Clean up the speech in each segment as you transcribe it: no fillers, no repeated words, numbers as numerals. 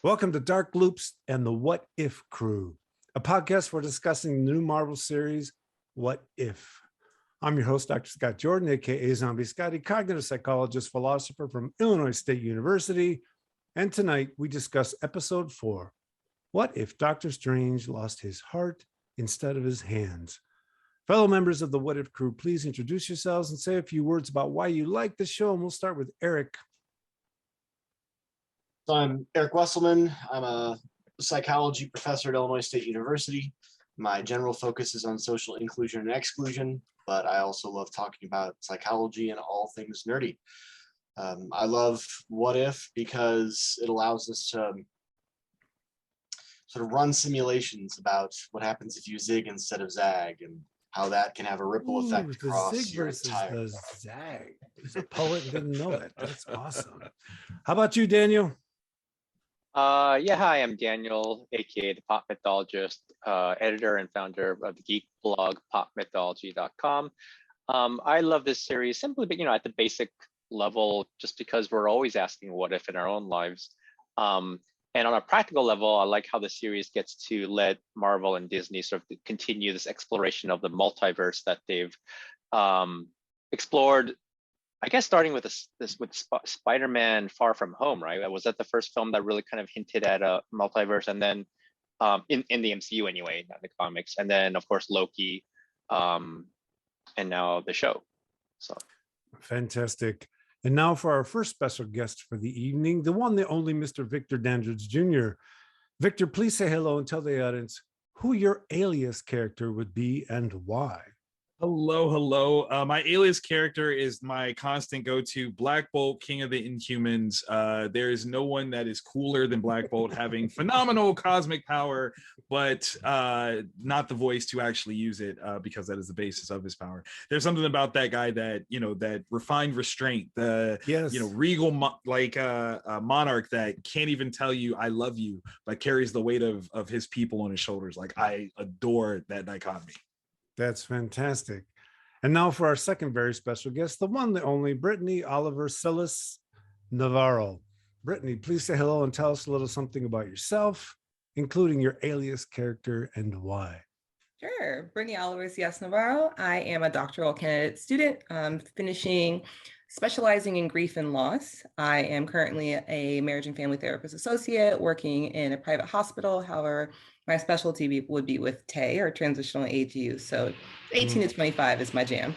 Welcome to Dark Loops and the What If Crew, a podcast for discussing the new Marvel series, What If? I'm your host, Dr. Scott Jordan, aka Zombie Scotty, cognitive psychologist, philosopher from Illinois State University. And tonight we discuss episode 4, What If Doctor Strange Lost His Heart instead of his hands? Fellow members of the What If Crew, please introduce yourselves and say a few words about why you like the show. And we'll start with Eric. So I'm Eric Wesselmann. I'm a psychology professor at Illinois State University. My general focus is on social inclusion and exclusion, but I also love talking about psychology and all things nerdy. I love What If because it allows us to sort of run simulations about what happens if you zig instead of zag and how that can have a ripple effect across the zig your versus entire... the zag. He's a poet and didn't know it. That's awesome. How about you, Daniel? Hi, I'm Daniel, aka the Pop Mythologist, editor and founder of the geek blog popmythology.com. I love this series simply, but at the basic level, just because we're always asking what if in our own lives. And on a practical level, I like how the series gets to let Marvel and Disney sort of continue this exploration of the multiverse that they've explored. I guess starting with Spider-Man Far From Home, right? Was that the first film that really kind of hinted at a multiverse? And then in the MCU anyway, not the comics. And then of course Loki, and now the show. So fantastic. And now for our first special guest for the evening, the one, the only Mr. Victor Dandridge Jr. Victor, please say hello and tell the audience who your alias character would be and why. Hello. My alias character is my constant go-to, Black Bolt, King of the Inhumans. There is no one that is cooler than Black Bolt, having phenomenal cosmic power, but not the voice to actually use it, because that is the basis of his power. There's something about that guy that, that refined restraint, the regal monarch that can't even tell you I love you, but carries the weight of his people on his shoulders. Like, I adore that dichotomy. That's fantastic. And now for our second very special guest, the one, the only Brittani Oliver Sillas Navarro. Brittany, please say hello and tell us a little something about yourself, including your alias character and why. Sure. Brittany Oliver Sillas Navarro. I am a doctoral candidate student, specializing in grief and loss. I am currently a marriage and family therapist associate working in a private hospital. However, my specialty would be with TAY, or transitional age use. So 18 to 25 is my jam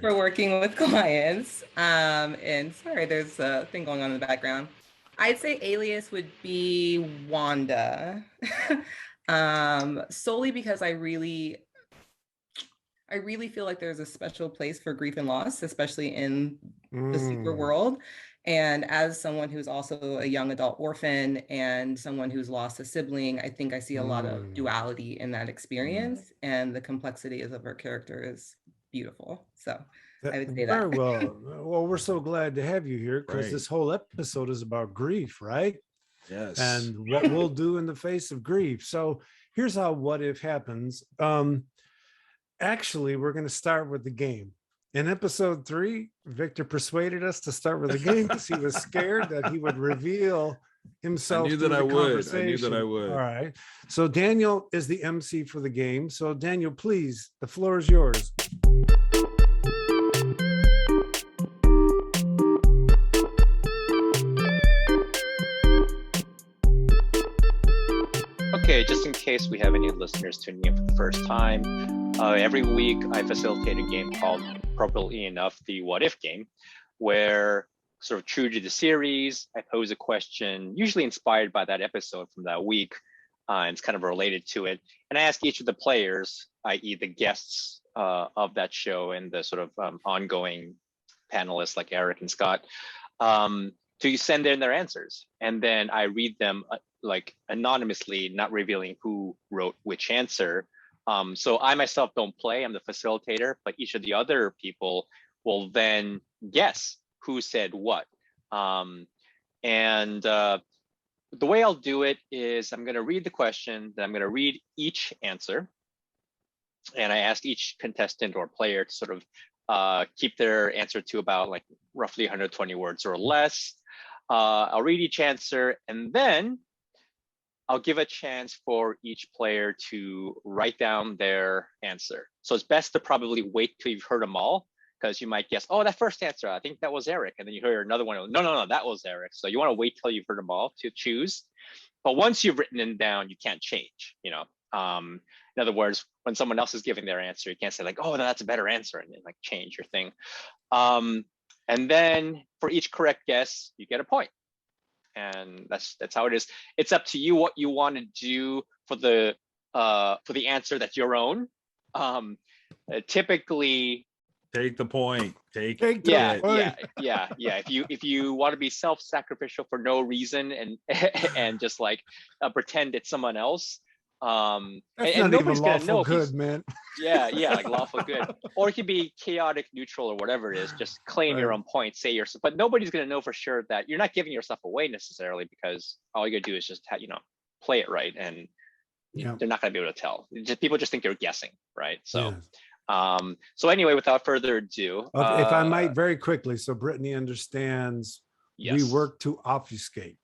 for working with clients. And sorry, there's a thing going on in the background. I'd say alias would be Wanda, solely because I really feel like there's a special place for grief and loss, especially in the super world. And as someone who's also a young adult orphan and someone who's lost a sibling, I think I see a lot of duality in that experience, and the complexities of her character is beautiful. So I would say that. Very well. Well, we're so glad to have you here because this whole episode is about grief, right? Yes. And what we'll do in the face of grief. So here's how What If happens. Actually, we're going to start with the game. In episode 3, Victor persuaded us to start with a game because he was scared that he would reveal himself. I knew that I would. All right. So Daniel is the MC for the game. So Daniel, please, the floor is yours. okay, just in case we have any listeners tuning in for the first time, every week I facilitate a game called, appropriately enough, the What If game, where, sort of true to the series, I pose a question, usually inspired by that episode from that week, and it's kind of related to it. And I ask each of the players, i.e. the guests of that show and the sort of ongoing panelists like Eric and Scott, to send in their answers. And then I read them like anonymously, not revealing who wrote which answer. So I myself don't play, I'm the facilitator, but each of the other people will then guess who said what. The way I'll do it is I'm going to read the question, then I'm going to read each answer. And I ask each contestant or player to sort of keep their answer to about like roughly 120 words or less. I'll read each answer, and then I'll give a chance for each player to write down their answer. So it's best to probably wait till you've heard them all, because you might guess, oh, that first answer, I think that was Eric. And then you hear another one, no, that was Eric. So you want to wait till you've heard them all to choose. But once you've written them down, you can't change, in other words, when someone else is giving their answer, you can't say like, oh, no, that's a better answer, and then like change your thing. And then for each correct guess, you get a point. And that's how it is. It's up to you what you want to do for the answer that's your own. Typically, take the point. Take yeah, the point. yeah. If you want to be self-sacrificial for no reason and just like pretend it's someone else, That's and not nobody's even gonna lawful know. good, man. Yeah, like lawful good, or it could be chaotic neutral or whatever it is. Just claim your Right. own point, say yourself, but nobody's gonna know for sure that you're not giving yourself away necessarily, because all you gotta do is just play it right, and Yeah. they're not gonna be able to tell. People just think you're guessing, right? So. Yes. So anyway, without further ado, If I might very quickly, so Brittany understands yes. we work to obfuscate.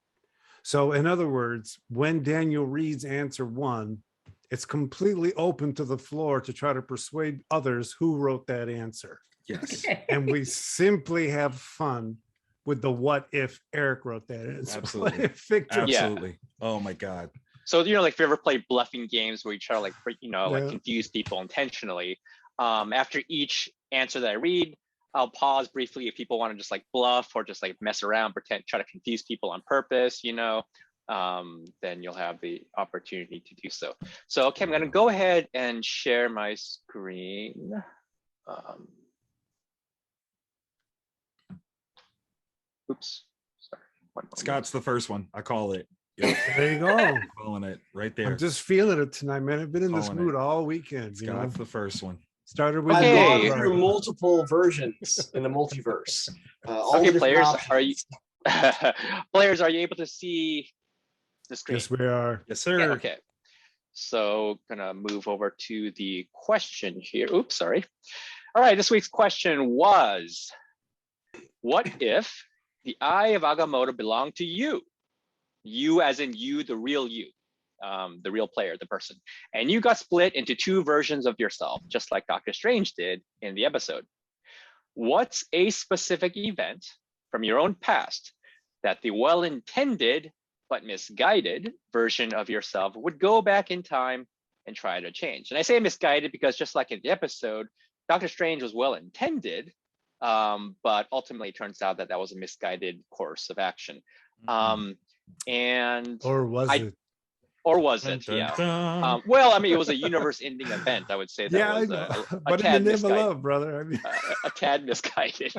So in other words, when Daniel reads answer 1, it's completely open to the floor to try to persuade others who wrote that answer. Yes. And we simply have fun with the what if Eric wrote that answer. Absolutely. What if Victor? Yeah. Absolutely. Oh my God. So like if you ever play bluffing games where you try to like Yeah. confuse people intentionally, after each answer that I read, I'll pause briefly if people want to just like bluff or just like mess around, pretend, try to confuse people on purpose, then you'll have the opportunity to do so. So, okay, I'm going to go ahead and share my screen. Oops, sorry. One moment. Scott's the first one. I call it. Yep. There you go. Calling it right there. I'm just feeling it tonight, man. I've been in this Calling mood it. all weekend. Scott's the first one. Started with Okay. I've the gone through multiple versions in the multiverse. All Okay, the different players, options. are you players? Are you able to see the screen? Yes, we are. Yes, sir. Yeah, okay. So gonna move over to the question here. Oops, sorry. All right, this week's question was, what if the eye of Agamotto belonged to you? You as in you, the real you, the real player, the person. And you got split into 2 versions of yourself, just like Doctor Strange did in the episode. What's a specific event from your own past that the well-intended but misguided version of yourself would go back in time and try to change? And I say misguided because just like in the episode, Doctor Strange was well-intended, but ultimately it turns out that that was a misguided course of action. And Or was it? or was it? Dun, Yeah. dun, dun. Well, I mean, it was a universe-ending event. I would say that Yeah, I was know. a But in tad the name of misguided. love, brother. I mean, A tad misguided.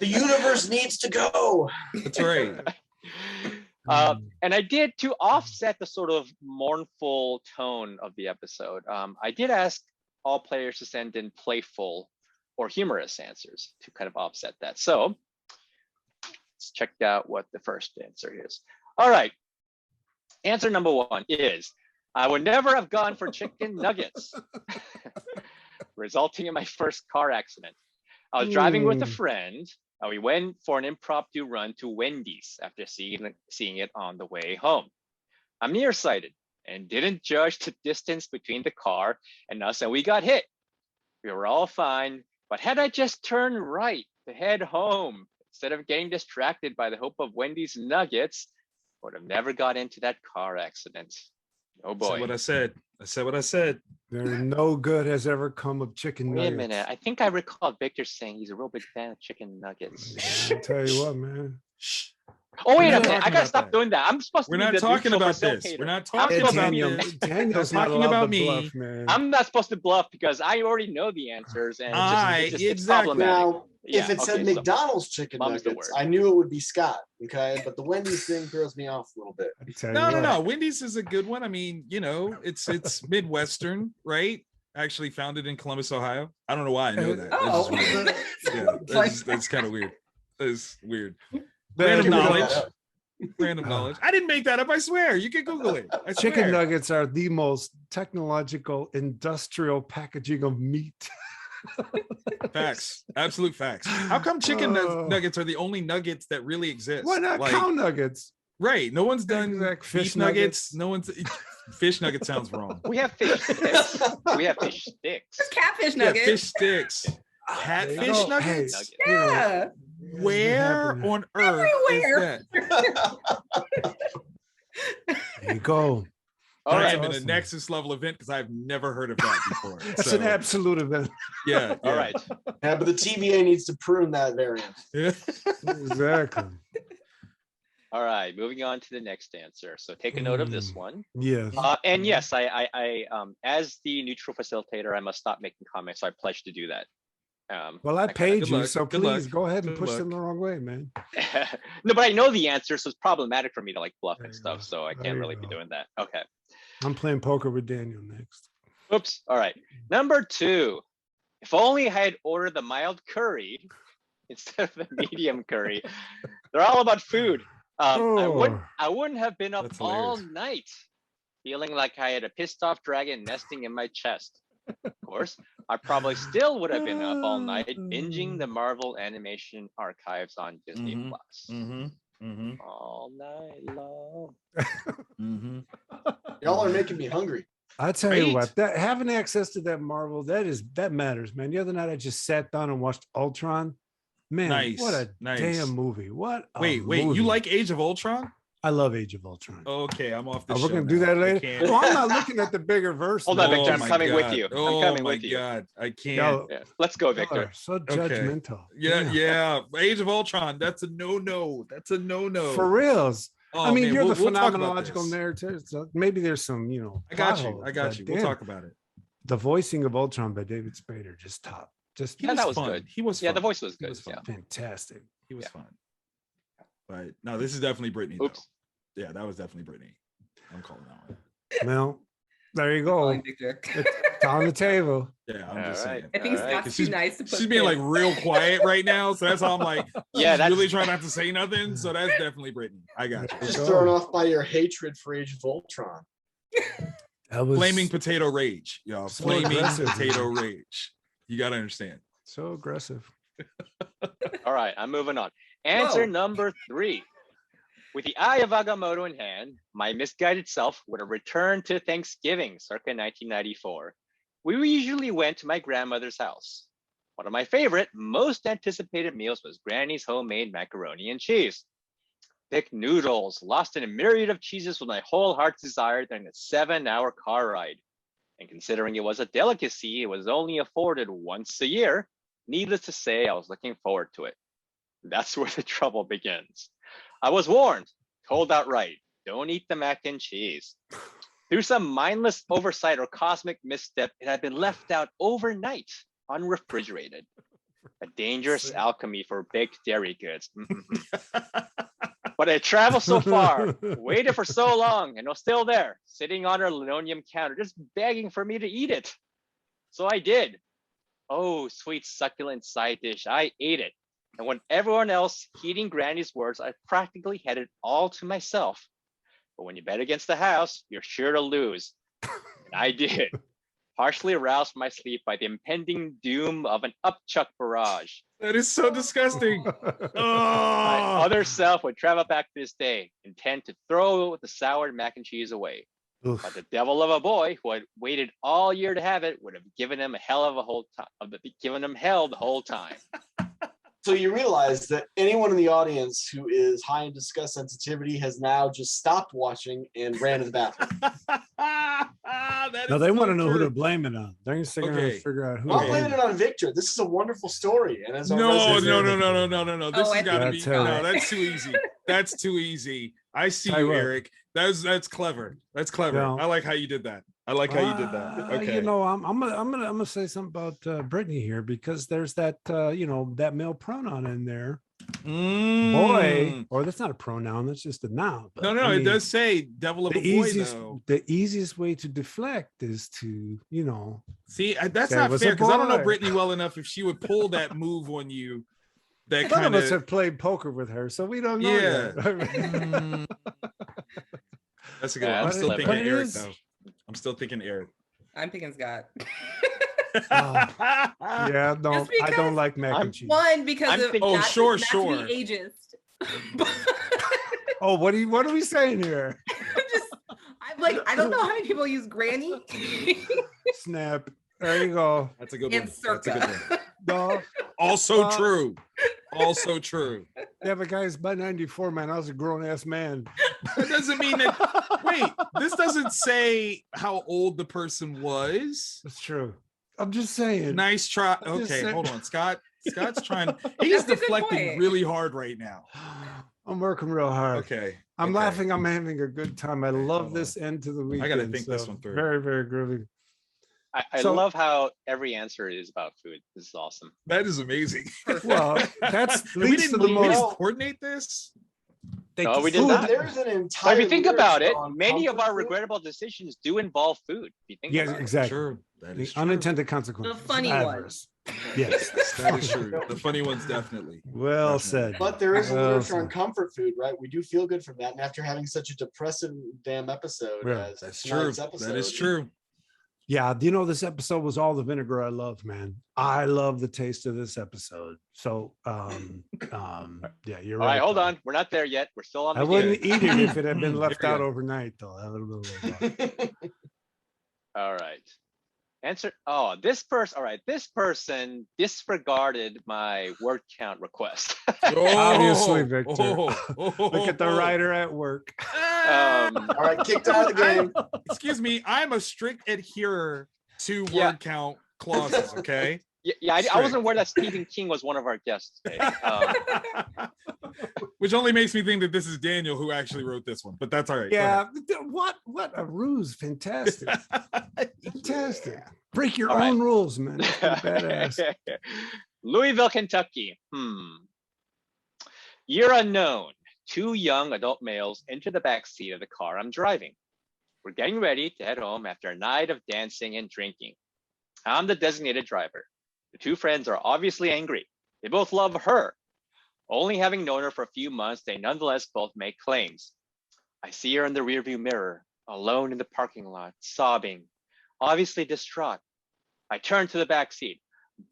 The universe needs to go. That's right. And I did, to offset the sort of mournful tone of the episode, I did ask all players to send in playful or humorous answers to kind of offset that. So let's check out what the first answer is. All right. Answer number 1 is, I would never have gone for chicken nuggets, resulting in my first car accident. I was driving with a friend. We went for an impromptu run to Wendy's after seeing it on the way home. I'm nearsighted and didn't judge the distance between the car and us, and we got hit. We were all fine, but had I just turned right to head home, instead of getting distracted by the hope of Wendy's nuggets, I would have never got into that car accident. Oh Said boy. what I said. I said what I said. there no good has ever come of chicken Wait a nuggets. minute. I think I recall Victor saying he's a real big fan of chicken nuggets. I'll tell you what, man. Oh, wait We're a not minute. I talking gotta about stop that. doing that. I'm supposed We're to be not the talking neutral about this. facilitator. We're not I'm talking supposed about to be Daniel, this. Daniel's We're not talking allowed about to me. bluff, man. I'm not supposed to bluff because I already know the answers, and it's exactly. problematic. Now, Yeah, if it said okay, so McDonald's chicken mum's the nuggets, word. I knew it would be Scott. Okay, but the Wendy's thing throws me off a little bit. I tell you No. what. Wendy's is a good one. I mean, it's Midwestern, right? Actually founded in Columbus, Ohio. I don't know why I know that. Oh. That's just weird. Yeah, that's kind of weird. That's weird. The Random Can we look knowledge. that up? Random knowledge. I didn't make that up. I swear. You can Google it. I Chicken swear. nuggets are the most technological industrial packaging of meat. Facts. Absolute facts. How come chicken nuggets are the only nuggets that really exist? Why not cow nuggets? Right. No one's done Fish beef nuggets. No one's fish nugget sounds wrong. We have fish sticks. We have fish sticks. Catfish nuggets. Fish sticks. Catfish nuggets. Hey, Yeah. Where on earth Everywhere. is that? There you go. All That's right. even a Nexus level event because I've never heard of that before. That's an absolute event. Yeah. All right. Yeah, but the TVA needs to prune that variant. Yeah. Exactly. All right. Moving on to the next answer. So take a note of this one. Yes. And yes, I as the neutral facilitator, I must stop making comments. So I pledge to do that. Well, I paid good you, luck, so good please luck, go ahead and good push luck. them the wrong way, man. No, but I know the answer, so it's problematic for me to like bluff There and you stuff. go. So I There can't you really be go. doing that. Okay. I'm playing poker with Daniel next. Oops. All right. Number 2. If only I had ordered the mild curry instead of the medium curry. They're all about food. I wouldn't have been up That's all hilarious. night feeling like I had a pissed off dragon nesting in my chest. Of course, I probably still would have been up all night binging the Marvel animation archives on Disney Mhm. Plus. All night long. Y'all are making me hungry. I tell you Right? what, that having access to that Marvel, that matters, man. The other night I just sat down and watched Ultron. Man, Nice, what a nice. damn movie. What a Wait, you movie. like Age of Ultron? I love Age of Ultron. Okay, I'm off the Oh, show. we're gonna do now. that I later. can't. Well, I'm not looking at the bigger verse. Hold on, now. Victor, I'm my coming with God. you. I'm Oh coming my with you. God, I can't. Y'all- Yeah. Let's go, y'all Victor. are so judgmental. Yeah. Age of Ultron. That's a no. That's a no. For reals. Oh, I mean, man, you're the we'll talk about phenomenological this. narrative. So maybe there's some, I got plot you. holes, I got but you. We'll damn, talk about it. The voicing of Ultron by David Spader, just top. Just Yeah, that was fun. good. He was Yeah, fun. the voice was He good. was fun. Yeah. fantastic. He was Yeah. fun. But no, this is definitely Brittany. Oops. Though. Yeah, that was definitely Brittany. I'm calling that one. Well, there you go. Calling Victor. It's on the table. Yeah, I'm All just right. saying. I think All right. Scott's too nice to put. She's being like real quiet right now, so that's all I'm like. Yeah, she's that's really trying not to say nothing. So that's definitely Brittany. I got you. Just go. thrown off by your hatred for Age of Ultron. That was Flaming potato rage, y'all. So Flaming aggressive. potato rage. You got to understand. so aggressive. All right, I'm moving on. Answer Whoa. number 3. With the Eye of Agamotto in hand, my misguided self would have returned to Thanksgiving circa 1994. We usually went to my grandmother's house. One of my favorite, most anticipated meals was Granny's homemade macaroni and cheese. Thick noodles, lost in a myriad of cheeses was my whole heart's desire during a 7-hour car ride. And considering it was a delicacy, it was only afforded once a year. Needless to say, I was looking forward to it. That's where the trouble begins. I was warned, told outright, don't eat the mac and cheese. Through some mindless oversight or cosmic misstep, it had been left out overnight, unrefrigerated. A dangerous alchemy for baked dairy goods. But I traveled so far, waited for so long, and was still there, sitting on her linoleum counter, just begging for me to eat it. So I did. Oh, sweet succulent side dish, I ate it. And when everyone else, heeding Granny's words, I practically had it all to myself. But when you bet against the house, you're sure to lose. And I did. Partially aroused from my sleep by the impending doom of an upchuck barrage. That is so disgusting. My Oh, other self would travel back to this day, intent to throw the sour mac and cheese away. Oof. But the devil of a boy who had waited all year to have it would have given him hell the whole time. So you realize that anyone in the audience who is high in disgust sensitivity has now just stopped watching and ran to the bathroom. That No, is they so want to know who true. to blame it on. They're going to Okay. figure out who. I'm to not blame blaming it on Victor. This is a wonderful story. And as our No. resident- This Oh, has I got to think be. that's No, how- that's too easy. That's too easy. I see Tell you you, what. Eric. That's clever. That's clever. No. I like how you did that. I like how you did that. Okay. You know, I'm gonna say something about Brittany here because there's that that male pronoun in there. Boy, Mm. or that's not a pronoun. That's just a noun. But, No, I it mean, does say devil of the a boy easiest though. the easiest way to deflect is to See, that's That not was fair a because I don't know boy. Brittany well enough if she would pull that move on you. That none kind of us have played poker with her, so we don't know. Yeah. Yet. Mm. That's a good Yeah, one. I'm that's still clever. thinking But it Eric is- though. I'm still thinking Eric. I'm picking Scott. Yeah, no, Just I because- don't like mac I'm- and cheese. One, because I'm of thinking- Oh, not sure, to sure. be ageist. Oh, what are we saying here? I'm like, I don't know how many people use granny Snap. There you go. That's a good and one. That's a good one. circa. No, Also true. Also true. yeah, but guys, by 94, man, I was a grown ass man. That doesn't mean that. Wait, this doesn't say how old the person was. That's true. I'm just saying. Nice try. I'm just Okay, saying. hold on. Scott's trying. He's That's a good deflecting point. really hard right now. I'm working real hard. Okay. I'm okay. laughing. I'm having a good time. I love hold this end to the weekend. I gotta think this one through. Very, very groovy. I So- love how every answer is about food. This is awesome. That is amazing. Well, that's And we leads to didn't, the we most. didn't coordinate this. No, we did food- not. There's an But entire. if you think about it, lyrics on many of comfort our food. regrettable decisions do involve food. If you think Yes, about it. exactly. True. That The is true. unintended consequences. The funny Adverse. Yes, That is true. The funny ones definitely. Well said. But there is a Well literature on said. comfort food, right? We do feel good from that. And after having such a depressive damn episode Yeah, as That's true. tonight's episode, That is true. Yeah, you know, this episode was all the vinegar I love, man. I love the taste of this episode. So, yeah, you're All right. right, hold though. on. We're not there yet. We're still on I the wouldn't game. eat it if it had been Here left we out go. overnight, though. That would have been rough. All right. Answer. Oh, this person. All right. This person disregarded my word count request. Obviously, Victor. Look Look at the writer at work. All right, kicked out of the game. Excuse me. I'm a strict adherer to word Yeah. count clauses. Okay. Yeah, I Straight. wasn't aware that Stephen King was one of our guests today. Which only makes me think that this is Daniel who actually wrote this one, but that's all right. Go Yeah, what a ruse. Fantastic. ahead. Fantastic. Break your All own rules, man. That's pretty badass. Louisville, Kentucky. Year unknown. Two young adult males enter the back seat of the car I'm driving. We're getting ready to head home after a night of dancing and drinking. I'm the designated driver. The two friends are obviously angry. They both love her. Only having known her for a few months, they nonetheless both make claims. I see her in the rearview mirror, alone in the parking lot, sobbing, obviously distraught. I turn to the back seat.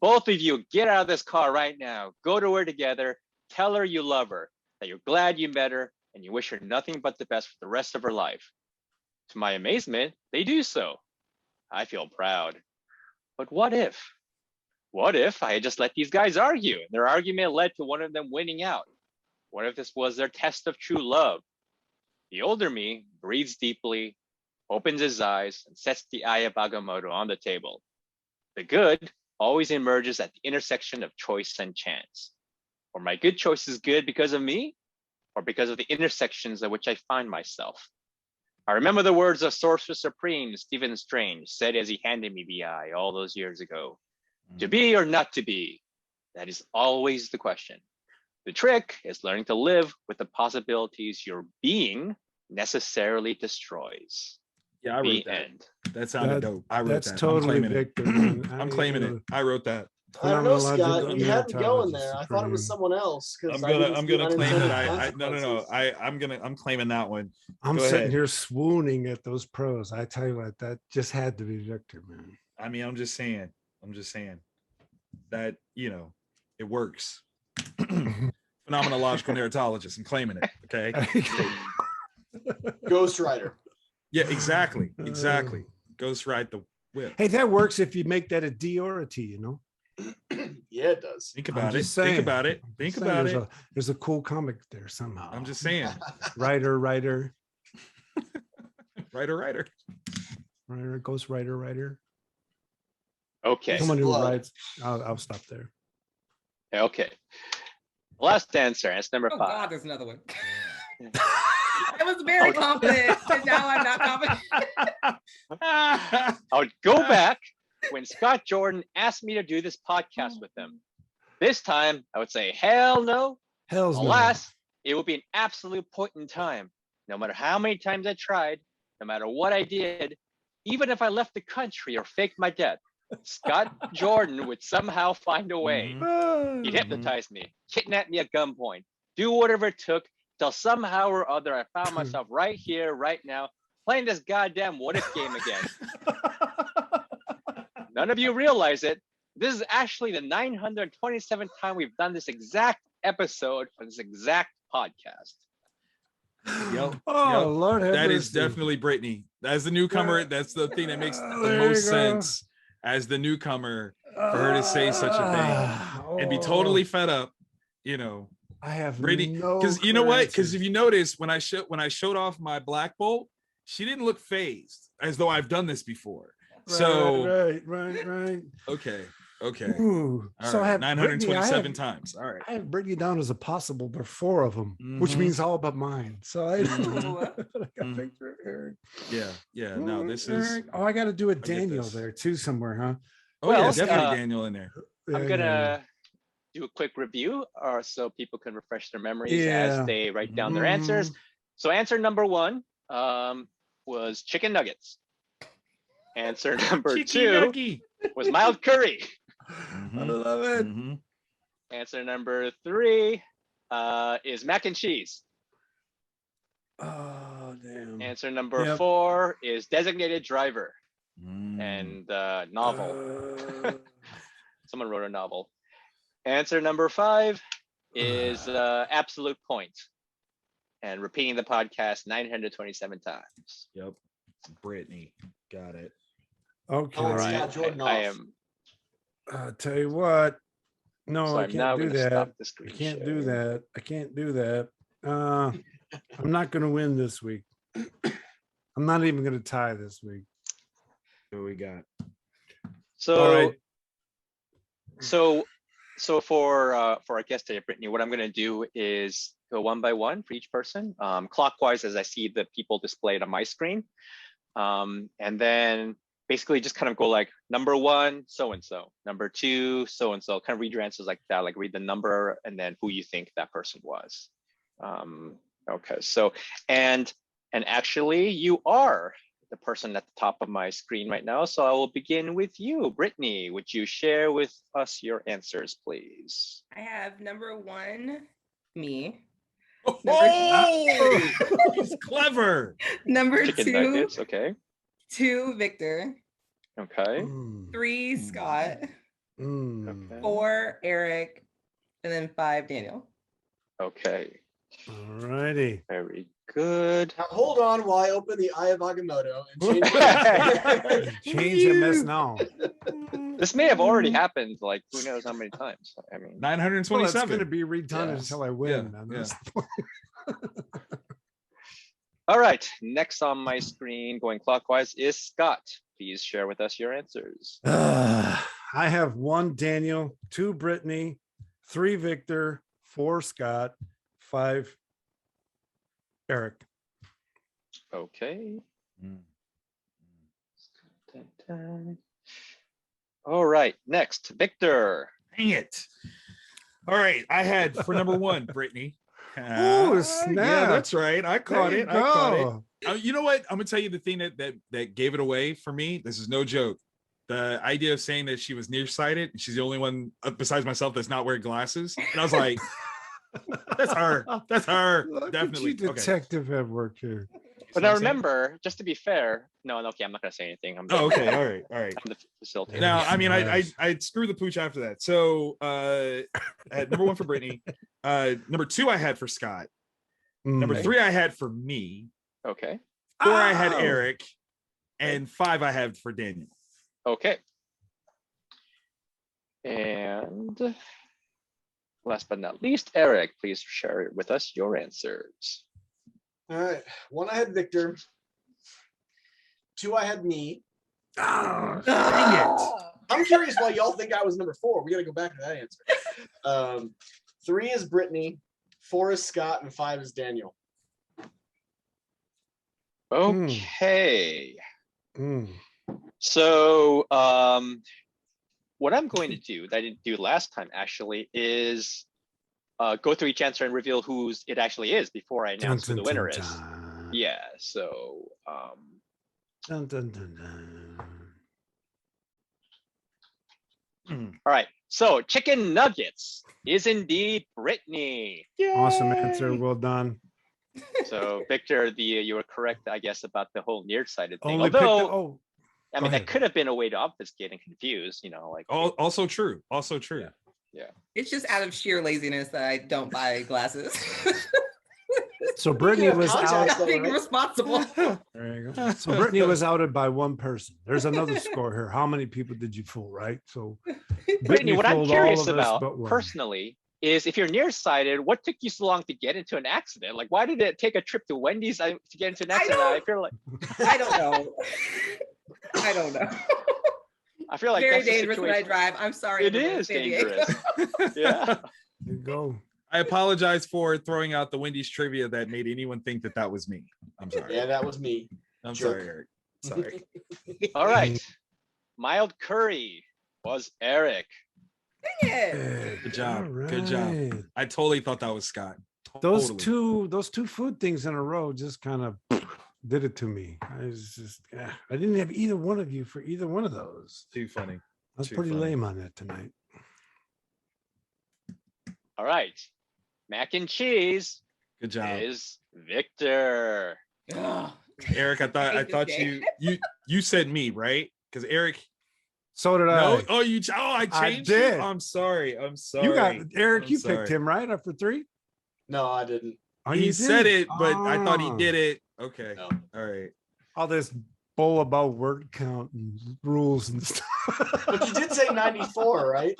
Both of you get out of this car right now. Go to her together. Tell her you love her, that you're glad you met her, and you wish her nothing but the best for the rest of her life. To my amazement, they do so. I feel proud. But what if? What if I had just let these guys argue and their argument led to one of them winning out? What if this was their test of true love? The older me breathes deeply, opens his eyes, and sets the eye of Agamotto on the table. The good always emerges at the intersection of choice and chance. Or my good choice is good because of me, or because of the intersections at which I find myself. I remember the words of Sorcerer Supreme Stephen Strange said as he handed me the eye all those years ago. To be or not to be, that is always the question. The trick is learning to live with the possibilities your being necessarily destroys. Yeah, I The wrote that. end. That sounded That- dope. I wrote That's that. totally I'm claiming it. Victor. Man. I'm claiming it. I wrote that. I don't know, Phenomenological Scott. You had me going there. I thought it was neurologist someone else. 'cause I'm I didn't gonna see claim that unintended no. consequences. I'm claiming that one. I'm Go sitting ahead. here swooning at those pros. I tell you what, that just had to be Victor, man. I mean, I'm just saying that, it works. Phenomenological narratologist. I'm claiming it. Okay. Ghost Rider. Yeah, exactly. Ghost ride the whip. Hey, that works if you make that a D or a T, you know? Yeah, it does. Think I'm about it. just Think saying. about it. I'm Think saying about there's it. There's a cool comic there somehow. I'm just saying. writer, Writer. ghost writer. Okay. Someone who Blood. writes. I'll stop there. Okay. Last answer. Answer number Oh 5. God, there's another one. I was very confident, and now I'm not confident. I would go back when Scott Jordan asked me to do this podcast with him. This time, I would say, hell no. Hell's no. Alas, it would be an absolute point in time. No matter how many times I tried, no matter what I did, even if I left the country or faked my death, Scott Jordan would somehow find a way. Mhm. He'd hypnotize me, kidnap me at gunpoint, do whatever it took till somehow or other I found myself right here, right now, playing this goddamn what if game again. none of you realize it. This is actually the 927th time we've done this exact episode for this exact podcast. Yep. Oh, Yep. Lord have That mercy. is definitely Brittany. As the newcomer, Yeah. that's the thing that makes the There most you go. sense as the newcomer for her to say such a thing and be Oh, totally fed up, you know. I have Brittany, no because you know what? Because clearances. if you notice, when I showed off my Black Bolt, she didn't look phased as though I've done this before. So right. okay. Ooh, All so I right. have 927 times. All right. I have Brittany down as a possible for 4 of them, which Mhm. means all but mine. So I, Mhm. I got Mhm. Victor, Eric. Yeah. No, this is. Eric. Oh, I got to do a get Daniel this. there too somewhere, huh? Oh Well, yeah, definitely uh, Daniel in there. Yeah, I'm gonna do a quick review, so people can refresh their memories as Yeah. they write down their Mhm. answers. So answer number 1 was chicken nuggets. Answer number 2 was mild curry. I love it. Mhm. Answer number 3 is mac and cheese. Oh damn. Answer number Yep. 4 is designated driver Mm. and novel. Uh, Someone wrote a novel. Answer number 5 is absolute point. And repeating the podcast 927 times. Yep. Brittany. Got it. okay. Oh, All it's right. got Jordan I off. I'll tell you what. No, So I I'm now can't do going to stop that. the I screen can't do share. that. I can't do that. I'm not going to win this week. I'm not even going to tie this week. What we got? So, All right. so for our guest today, Brittany, what I'm going to do is go one by one for each person, clockwise as I see the people displayed on my screen, and then basically just kind of go like number 1, so and so, number 2, so and so, kind of read your answers like that, like read the number and then who you think that person was. Okay, so and actually you are the person at the top of my screen right now. So I will begin with you, Brittany. Would you share with us your answers, please? I have number 1, me. Oh, he's clever. Number Chicken 2, nuggets, okay. 2, Victor. Okay. 3, Scott. Okay. 4, Eric. And then 5, Daniel. Okay. All righty. Very good. Now hold on while I open the Eye of Agamotto and change it. Change the mess now. This may have already happened, like who knows how many times. I mean, Well, it's 927. going to be redone Yes. until I win. Yeah, man. yeah. That's- all right. Next on my screen, going clockwise, is Scott. Please share with us your answers. I have 1 Daniel, 2 Brittany, 3 Victor, 4 Scott, 5 Eric. Okay. Mm. All right. Next, Victor. Dang it. All right. I had for number 1, Brittany. Oh, Yeah, snap. that's right. I caught There you it. I caught it. go. You know what? I'm gonna tell you the thing that gave it away for me. This is no joke. The idea of saying that she was nearsighted and she's the only one besides myself that's not wearing glasses, and I was like, "That's her. That's her. Look Definitely." at you, detective at work here. But now remember, just to be fair, no, okay, I'm not gonna say anything. I'm Oh, okay. All right. I'm the facilitator. Now, I mean, I Nice. screwed the pooch after that. So I had number 1 for Brittany. Number 2 I had for Scott. Number Mm. 3 I had for me. Okay. 4 I had Oh. Eric, and 5 I had for Daniel. Okay. And last but not least, Eric, please share with us your answers. All right. 1, I had Victor. 2, I had me. Ah, Dang it. I'm curious why y'all think I was number 4. We got to go back to that answer. 3 is Brittany. 4 is Scott, and 5 is Daniel. Okay. Mm. So what I'm going to do that I didn't do last time actually is go through each answer and reveal whose it actually is before I announce who the winner is. Dun. Yeah, so Dun, dun, dun, dun. all right. So chicken nuggets is indeed Brittany. Awesome answer. Well done. So Victor, you were correct, I guess, about the whole nearsighted thing. Only picked Although I mean, ahead. that could have been a way to obfuscate and confuse, like. Also true. Also true. Yeah. It's just out of sheer laziness that I don't buy glasses. So Brittany was contacts, out. though, Being right? responsible. There you go. So Brittany was outed by one person. There's another score here. How many people did you fool, right? So Brittany, what I'm fooled curious all of us about but one. personally is if you're nearsighted, what took you so long to get into an accident? Like, why did it take a trip to Wendy's to get into an accident? I feel like I don't know. I don't know. Very that's the dangerous when I situation. drive. I'm sorry. It everyone in is San Diego. dangerous. Yeah. There you go. I apologize for throwing out the Wendy's trivia that made anyone think that was me. I'm sorry. Yeah, that was me. I'm jerk. sorry, Eric. Sorry. All right. Mild curry was Eric. Dang it. Good job. All Good job. right. I totally thought that was Scott. Those Totally. two food things in a row just kind of did it to me. I didn't have either one of you for either one of those. Too funny. I was Too pretty funny. lame on that tonight. All right. Mac and cheese Good job. is Victor. Ugh. Eric, I hate thought this you said me, right? Because Eric. So did No, I. I changed did. it. I'm sorry. I'm sorry. You got Eric. I'm You sorry. picked him right after 3. No, I didn't. Oh, He you said did? it, but I thought he Ah. did it. Okay. No. All right. All this bull about word count and rules and stuff. But you did say 94, right?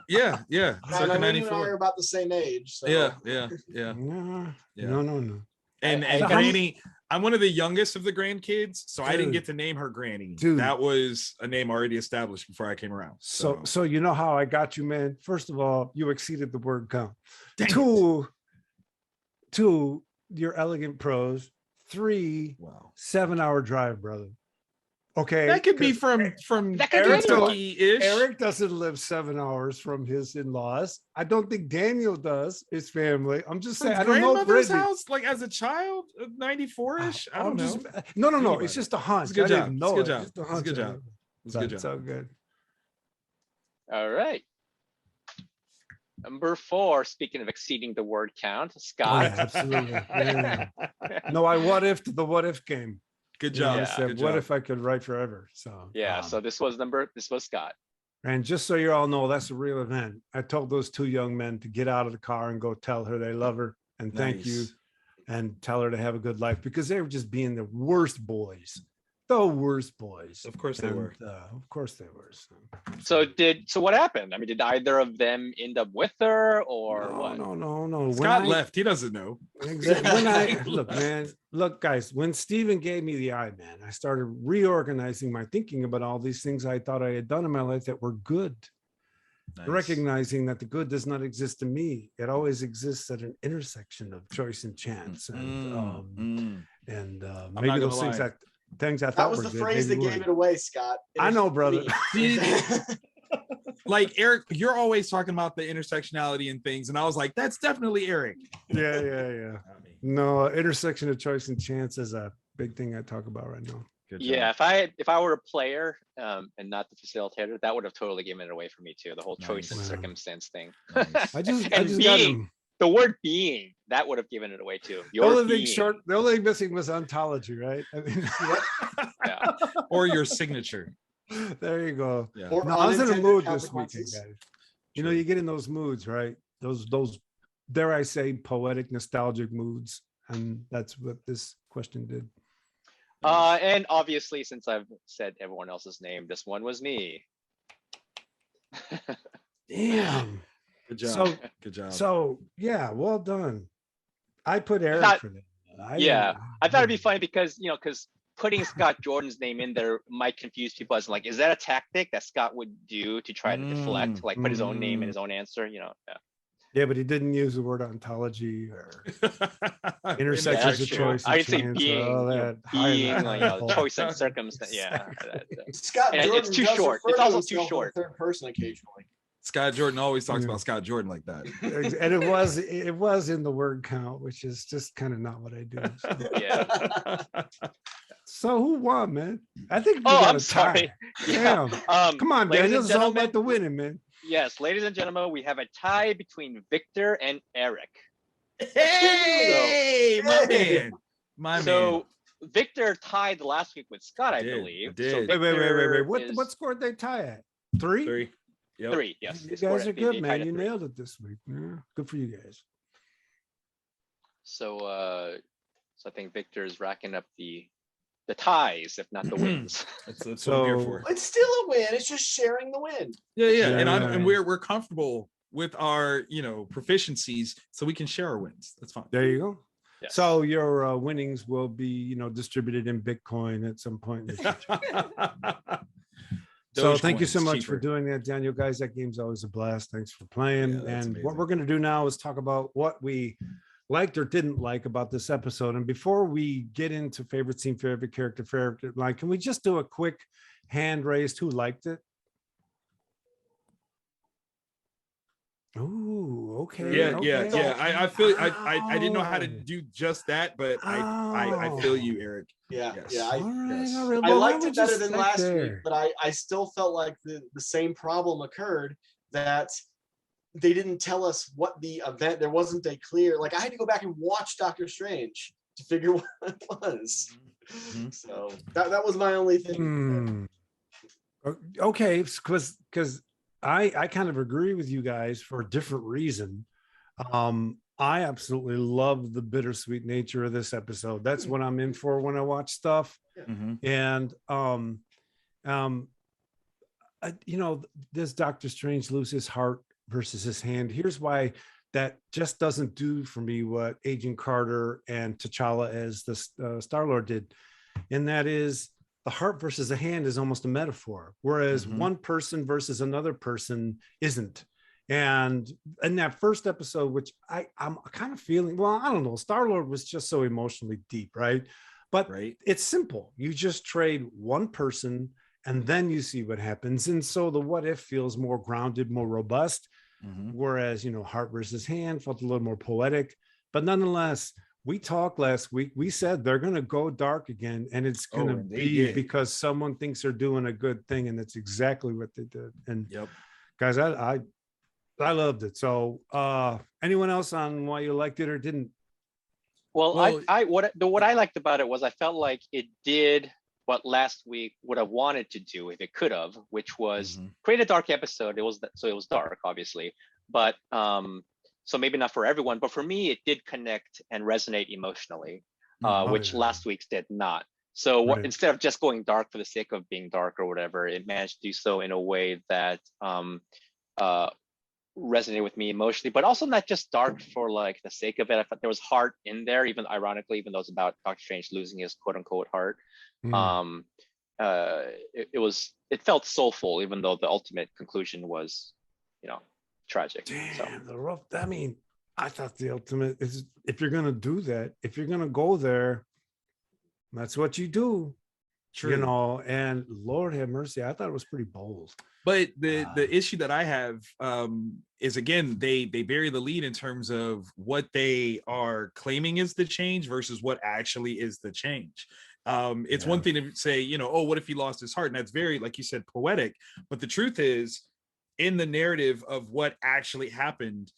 Yeah. Yeah. And I Circa know you and I are 94. about the same age. So. Yeah. Yeah. Yeah. No, no. And I- Granny, I'm one of the youngest of the grandkids, so I didn't Dude. get to name her Granny. Dude. That was a name already established before I came around. So you know how I got you, man. First of all, you exceeded the word count. Dang it. Two, your elegant prose. 3, Wow. 7-hour drive, brother. Okay. That could be 'cause from That could be Kentucky-ish. Eric doesn't live 7 hours from his in-laws. I don't think Daniel does, his family. I'm just saying, I don't know grandmother's Brittany. house, like as a child, 94-ish. I don't know. No. Anyway. It's just a hunch. It's a good I job. didn't It's a know good it. job. Just a It's a hunch. good job. It's a good That's job. so good. All right. Number 4, speaking of exceeding the word count, Oh, Scott. yeah, absolutely. Yeah. No, I what if the what if game. Good You know, job. I Yeah. said, Good what job. if I could write forever? So Yeah, so this was Scott. and just so you all know, that's a real event. I told those 2 young men to get out of the car and go tell her they love her and thank you Nice. and tell her to have a good life because they were just being the worst boys. The worst boys. Of course they were. Of course they were. So what happened? I mean, did either of them end up with her or what? No. When Scott I- left. He doesn't know. Exactly. When I look, guys, when Steven gave me the eye, man, I started reorganizing my thinking about all these things I thought I had done in my life that were good. Nice. Recognizing that the good does not exist in me. It always exists at an intersection of choice and chance. And not maybe gonna those things lie. things I That thought was were the good, phrase that maybe gave weren't. it away, Scott. It I was know, brother. me. Like Eric, you're always talking about the intersectionality and things, and I was like, that's definitely Eric. Yeah. Not me. No, intersection of choice and chance is a big thing I talk about right now. Good Yeah, job. if I were a player and not the facilitator, that would have totally given it away for me too. The whole choice and Nice. circumstance thing. Nice. I just And got being- him. The word being, that would have given it away too. The Your only thing being. short, the only thing missing was ontology, right? I mean, Yeah. Or your signature. there you go. Yeah. Or No, I was in a unintended mood this weekend, consequences. guys. You know, you get in those moods, right? Those dare I say, poetic, nostalgic moods, and that's what this question did. And obviously, since I've said everyone else's name, this one was me. Damn. Good job. So, Good job. so yeah, well done. I put Eric thought- for that. Yeah, I thought it'd be funny because putting Scott Jordan's name in there might confuse people as like, is that a tactic that Scott would do to try to deflect, like put his own name in his own answer? Yeah. Yeah, but he didn't use the word ontology or intersections that's of true. choice. I and didn't say chance or being, all that high in being that like hole. choice and circumstance. Yeah. Scott And Jordan it's too does short. refer It's to also too himself in short. Third person occasionally. Scott Jordan always talks Yeah. about Scott Jordan like that. And it was in the word count, which is just kind of not what I do. So, Yeah. So who won, man? I think we Oh, got I'm a sorry. tie. Yeah. Damn. Come on, ladies Daniel. and This is all gentlemen, about the winning, man. Yes, ladies and gentlemen, we have a tie between Victor and Eric. Hey, my man. My man. So Victor tied last week with Scott, I Did, believe. did. Wait. Victor What is scored they tie at? 3? 3. Yep. 3. Yes, You they scored guys are at- they good, tied man. at You 3. nailed it this week. Yeah, good for you guys. So I think Victor is racking up the ties, if not the wins. That's what I'm here So- for. It's still a win. It's just sharing the win. Yeah. And Yeah. we're comfortable with our proficiencies, so we can share our wins. That's fine. There you go. Yes. So your winnings will be, distributed in Bitcoin at some point. In the future. So thank you so Dogecoin's much for cheaper. doing that, Daniel. Guys, that game's always a blast. Thanks for playing. Yeah, that's And what amazing. we're going to do now is talk about what we liked or didn't like about this episode. And before we get into favorite scene, favorite character, favorite line, can we just do a quick hand raised who liked it? Oh, okay. Yeah. okay. I feel I didn't know how to Oh. do just that, but I feel you, Eric. Yeah, Yes. yeah. All right, yes. all right. I Well, why liked don't it we better just than start last week, there? but I still felt like the same problem occurred, that they didn't tell us what the event. There wasn't a clear, like I had to go back and watch Doctor Strange to figure what it was. Mhm. So that was my only thing. Hmm. Okay, because I kind of agree with you guys for a different reason. I absolutely love the bittersweet nature of this episode. That's what I'm in for when I watch stuff. Mhm. And does Doctor Strange lose his heart versus his hand? Here's why that just doesn't do for me what Agent Carter and T'Challa as the Star-Lord did, and that is the heart versus the hand is almost a metaphor, whereas Mhm. one person versus another person isn't. And in that first episode, which I'm kind of feeling, well, I don't know, Star-Lord was just so emotionally deep, right? But Right. it's simple. You just trade one person and then you see what happens. And so the what if feels more grounded, more robust. Mhm. Whereas, heart versus hand felt a little more poetic. But nonetheless, we talked last week. We said they're going to go dark again. And it's going to and they be did. because someone thinks they're doing a good thing. And that's exactly what they did. And Yep. guys, I loved it. So anyone else on why you liked it or didn't? Well, Well- what I liked about it was I felt like it did what last week would have wanted to do if it could have, which was Mhm. create a dark episode. It was dark, obviously, but so maybe not for everyone, but for me, it did connect and resonate emotionally, which yeah. last week's did not. So Right. instead of just going dark for the sake of being dark or whatever, it managed to do so in a way that resonated with me emotionally, but also not just dark for like the sake of it. I thought there was heart in there, even ironically, even though it's about Doctor Strange losing his quote unquote heart. Mm. It felt soulful, even though the ultimate conclusion was, tragic. So Damn, the rough. I mean, I thought the ultimate is if you're going to do that, if you're going to go there, that's what you do. True. And Lord have mercy, I thought it was pretty bold. But the issue that I have is, again, they bury the lead in terms of what they are claiming is the change versus what actually is the change. It's one thing to say, oh, what if he lost his heart? And that's very, like you said, poetic. But the truth is, in the narrative of what actually happened,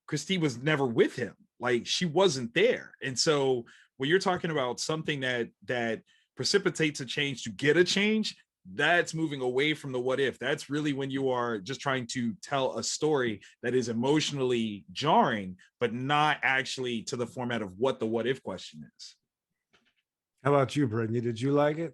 Christine was never with him. Like, she wasn't there. And so when you're talking about something that precipitates a change to get a change, that's moving away from the what if. That's really when you are just trying to tell a story that is emotionally jarring, but not actually to the format of what the what if question is. How about you, Brittany? Did you like it?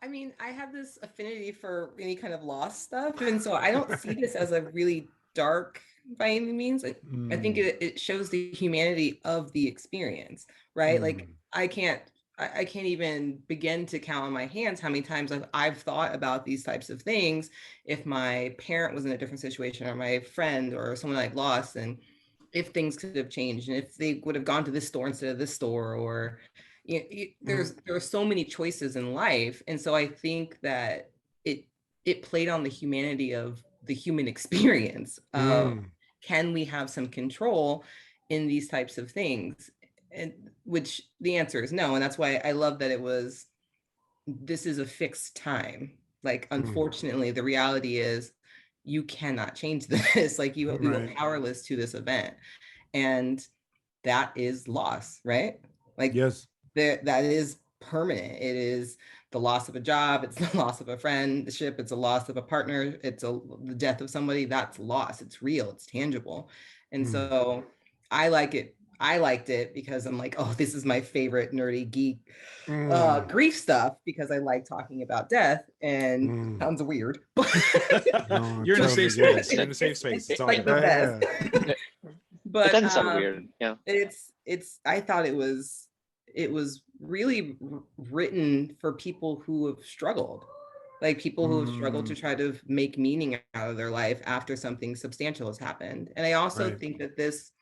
I mean, I have this affinity for any kind of lost stuff, and so I don't see this as a really dark by any means. I think it shows the humanity of the experience, right? Like I can't even begin to count on my hands how many times I've thought about these types of things if my parent was in a different situation, or my friend, or someone I'd lost, and if things could have changed, and if they would have gone to this store instead of this store, or there are so many choices in life. And so I think that it played on the humanity of the human experience. Can we have some control in these types of things? And which the answer is no. And that's why I love that this is a fixed time. Like, unfortunately, the reality is you cannot change this. Like, you are powerless to this event. And that is loss, right? Like, Yes. that is permanent. It is the loss of a job, it's the loss of a friendship, it's a loss of a partner, the death of somebody. That's loss. It's real, it's tangible. And so I liked it because I'm like, oh, this is my favorite nerdy geek grief stuff, because I like talking about death, and sounds weird, but No, You're in a totally safe get it. space. You're in a safe space. It's all like good. the best. It But doesn't sound weird. Yeah. it's I thought it was really written for people who have struggled, like people who have struggled to try to make meaning out of their life after something substantial has happened. And I also think that this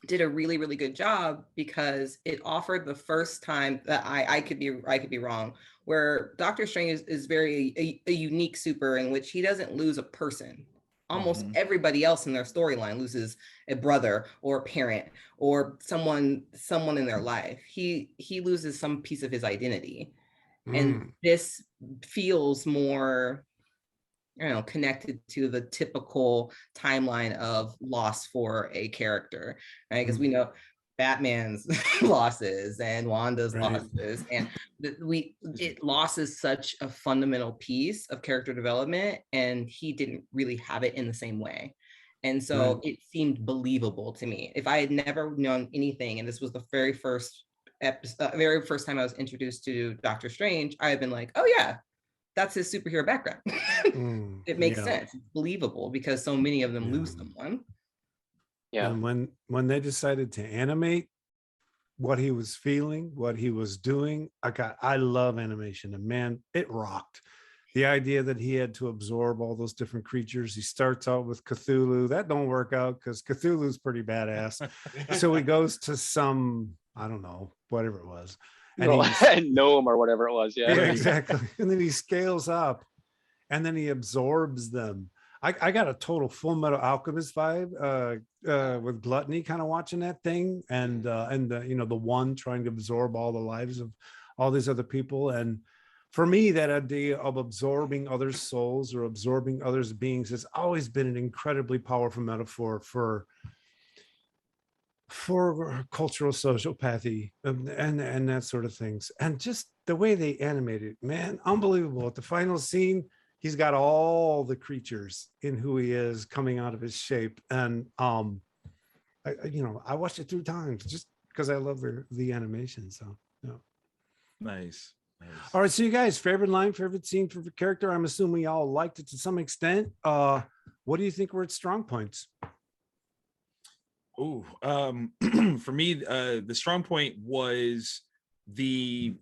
did a really, really good job, because it offered the first time that I could be wrong, where Doctor Strange is very a unique super, in which he doesn't lose a person. Almost everybody else in their storyline loses a brother or a parent or someone in their life. He loses some piece of his identity. And this feels more, I don't know, connected to the typical timeline of loss for a character, right? Because we know Batman's losses and Wanda's losses, and loss is such a fundamental piece of character development, and he didn't really have it in the same way. And so it seemed believable to me. If I had never known anything, and this was the very first time I was introduced to Doctor Strange, I had been like, oh yeah, that's his superhero background. It makes sense. It's believable, because so many of them lose someone. Yeah. And when they decided to animate what he was feeling, what he was doing, I love animation, and man, it rocked. The idea that he had to absorb all those different creatures. He starts out with Cthulhu. That don't work out, because Cthulhu's pretty badass. So he goes to some, I don't know, whatever it was. And Gnome or whatever it was. Yeah. Exactly. And then he scales up, and then he absorbs them. I got a total Full Metal Alchemist vibe with Gluttony, kind of watching that thing, and the one trying to absorb all the lives of all these other people. And for me, that idea of absorbing other souls or absorbing others' beings has always been an incredibly powerful metaphor for cultural sociopathy and that sort of things. And just the way they animated, man, unbelievable. At the final scene, he's got all the creatures in who he is coming out of his shape. And I watched it 3 times just because I love the animation. So Nice. All right, so you guys, favorite line, favorite scene, favorite character. I'm assuming y'all liked it to some extent. What do you think were its strong points? Oh, for me, the strong point was the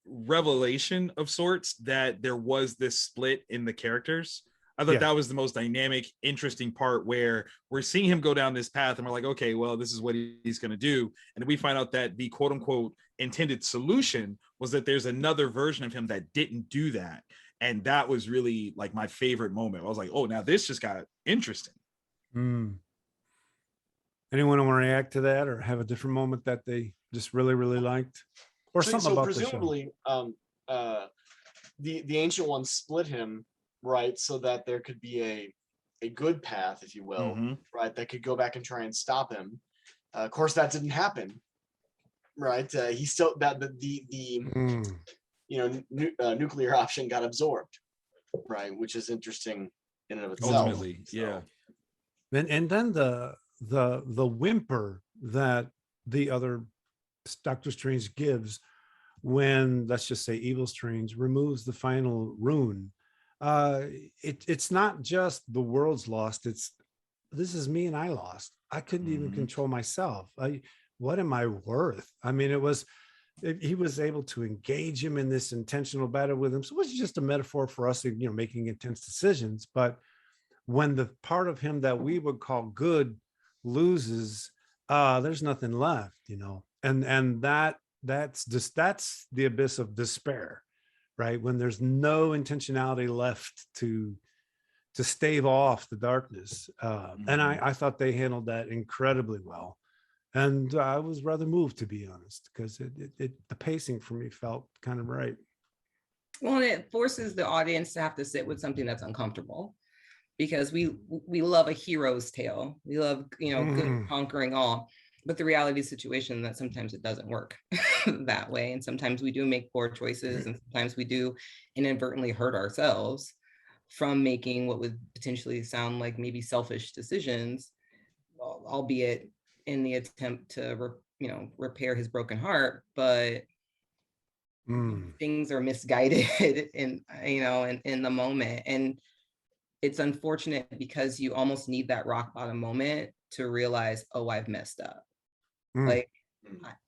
revelation of sorts that there was this split in the characters. I thought that was the most dynamic, interesting part, where we're seeing him go down this path and we're like, okay, well, this is what he's going to do. And then we find out that the quote unquote intended solution was that there's another version of him that didn't do that. And that was really like my favorite moment. I was like, oh, now this just got interesting. Anyone want to react to that or have a different moment that they just really, really liked? Or something about presumably, the Ancient Ones split him, right, so that there could be a good path, if you will, right, that could go back and try and stop him. Of course, that didn't happen, right? He still nuclear option got absorbed, right, which is interesting in and of itself. Ultimately, yeah. And then the whimper that the other Doctor Strange gives when, let's just say, Evil Strange removes the final rune. It's not just the world's lost, it's this is me and I lost. I couldn't even control myself. What am I worth? I mean, he was able to engage him in this intentional battle with him. So it was just a metaphor for us, making intense decisions. But when the part of him that we would call good loses, there's nothing left, and that's the abyss of despair, right? When there's no intentionality left to stave off the darkness. And I thought they handled that incredibly well. And I was rather moved, to be honest, because the pacing for me felt kind of right. Well, and it forces the audience to have to sit with something that's uncomfortable, because we love a hero's tale. We love, good conquering all. But the reality situation that sometimes it doesn't work that way. And sometimes we do make poor choices, and sometimes we do inadvertently hurt ourselves from making what would potentially sound like maybe selfish decisions, albeit in the attempt to repair his broken heart. But things are misguided in the moment. And it's unfortunate because you almost need that rock bottom moment to realize, oh, I've messed up. Like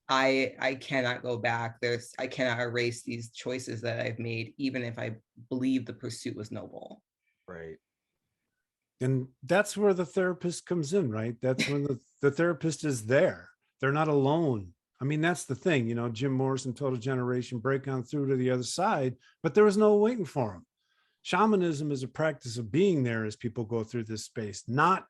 I cannot go back. I cannot erase these choices that I've made, even if I believe the pursuit was noble. Right. And that's where the therapist comes in, right? That's when the therapist is there. They're not alone. I mean, that's the thing, Jim Morrison, Total Generation, break on through to the other side, but there was no waiting for him. Shamanism is a practice of being there as people go through this space, not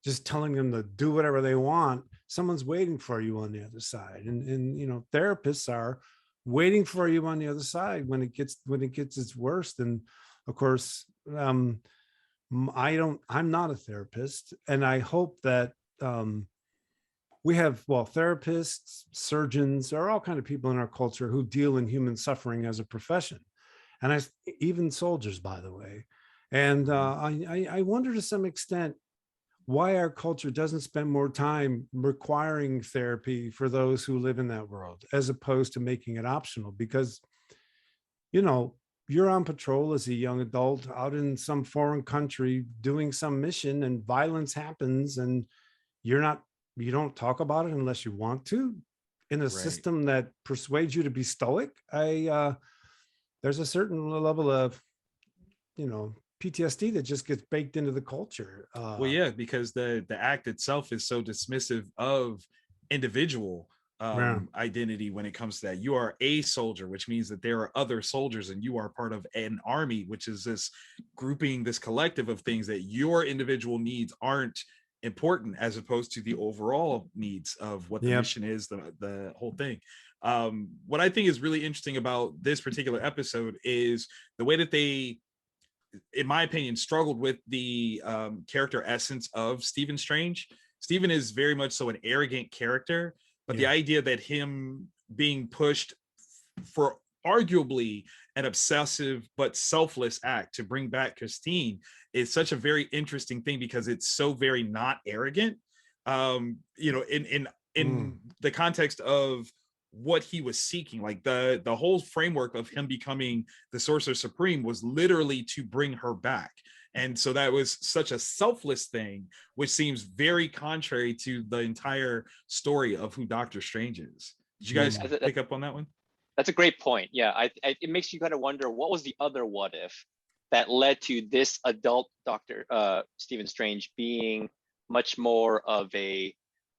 just telling them to do whatever they want. Someone's waiting for you on the other side. And therapists are waiting for you on the other side when it gets its worst. And of course, I'm not a therapist. And I hope that we have, therapists, surgeons, there are all kinds of people in our culture who deal in human suffering as a profession. And even soldiers, by the way. And I wonder to some extent why our culture doesn't spend more time requiring therapy for those who live in that world, as opposed to making it optional. Because, you're on patrol as a young adult out in some foreign country doing some mission, and violence happens, and you don't talk about it unless you want to, in a system that persuades you to be stoic. There's a certain level of, PTSD that just gets baked into the culture. Because the act itself is so dismissive of individual identity when it comes to that. You are a soldier, which means that there are other soldiers, and you are part of an army, which is this grouping, this collective of things that your individual needs aren't important, as opposed to the overall needs of what the mission is, the whole thing. What I think is really interesting about this particular episode is the way that they, in my opinion, struggled with the character essence of Stephen Strange. Stephen is very much so an arrogant character, but the idea that him being pushed for arguably an obsessive but selfless act to bring back Christine is such a very interesting thing, because it's so very not arrogant, in the context of what he was seeking. Like the whole framework of him becoming the Sorcerer Supreme was literally to bring her back. And so that was such a selfless thing, which seems very contrary to the entire story of who Doctor Strange is. Did you guys pick up on that one? That's a great point. Yeah, it makes you kind of wonder, what was the other what if that led to this adult Doctor Stephen Strange being much more of a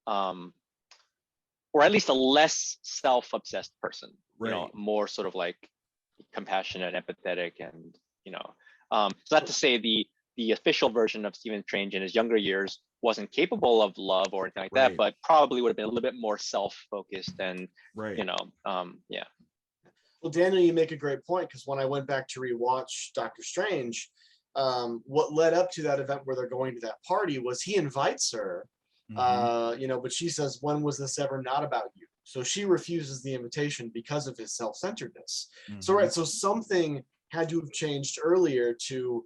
or at least a less self-obsessed person, more sort of like compassionate, empathetic, and so not to say the official version of Stephen Strange in his younger years wasn't capable of love or anything like that, but probably would have been a little bit more self-focused and Well, Daniel, you make a great point, because when I went back to rewatch Doctor Strange, what led up to that event where they're going to that party was he invites her, but she says, when was this ever not about you? So she refuses the invitation because of his self-centeredness. So something had to have changed earlier to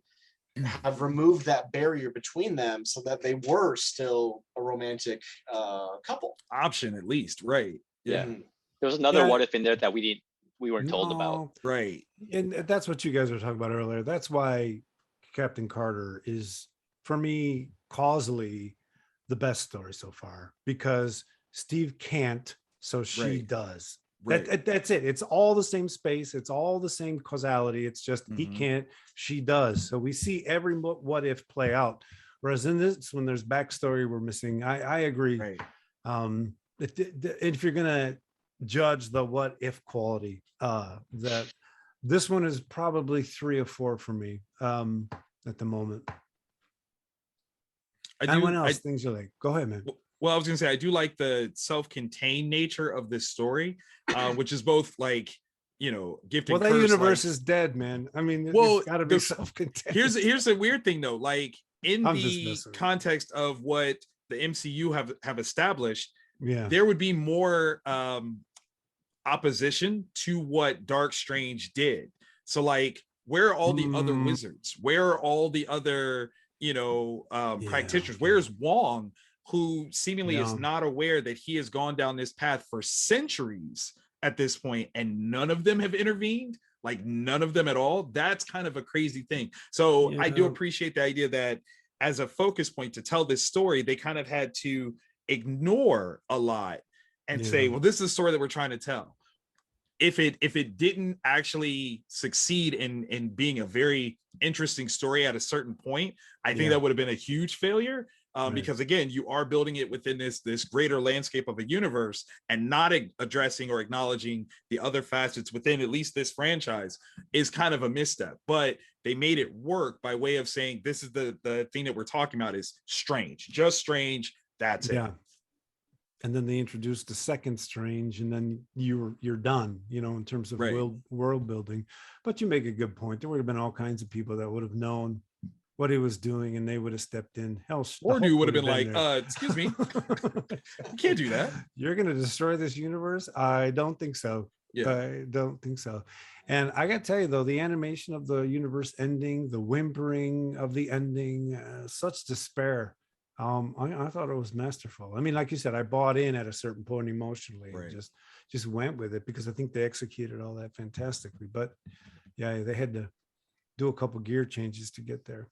have removed that barrier between them so that they were still a romantic couple. Option, at least, right? Yeah. There was another what if in there that we weren't told about. Right. And that's what you guys were talking about earlier. That's why Captain Carter is, for me, causally the best story so far, because Steve can't, so she does. That's it. It's all the same space. It's all the same causality. It's just he can't, she does. So we see every what if play out. Whereas in this, when there's backstory we're missing, I agree. If you're gonna judge the what if quality, that this one is probably 3 or 4 for me at the moment. Anyone else things you like? Go ahead, man. Well, I was gonna say, I do like the self-contained nature of this story, which is both like, gift and curse. Well, that universe is dead, man. I mean, it's gotta be self-contained. Here's a weird thing though, like in the context of what the MCU have established, Yeah. there would be more opposition to what Dark Strange did. So like, where are all the other wizards? Where are all the other, practitioners? Where's Wong, who seemingly is not aware that he has gone down this path for centuries at this point, and none of them have intervened? Like, none of them at all. That's kind of a crazy thing. So I do appreciate the idea that as a focus point to tell this story, they kind of had to ignore a lot and say, well, this is the story that we're trying to tell. If it didn't actually succeed in being a very interesting story at a certain point, I think that would have been a huge failure. Because again, you are building it within this greater landscape of a universe and not addressing or acknowledging the other facets within at least this franchise is kind of a misstep. But they made it work by way of saying, this is the thing that we're talking about is strange, just strange. That's it. And then they introduced the second Strange, and then you're done, in terms of world building. But you make a good point. There would have been all kinds of people that would have known what he was doing, and they would have stepped in. Hell, or you would have been like, excuse me, you can't do that. You're going to destroy this universe? I don't think so. I don't think so. And I got to tell you, though, the animation of the universe ending, the whimpering of the ending, such despair. I thought it was masterful. I mean, like you said, I bought in at a certain point emotionally and just went with it because I think they executed all that fantastically. But yeah, they had to do a couple gear changes to get there.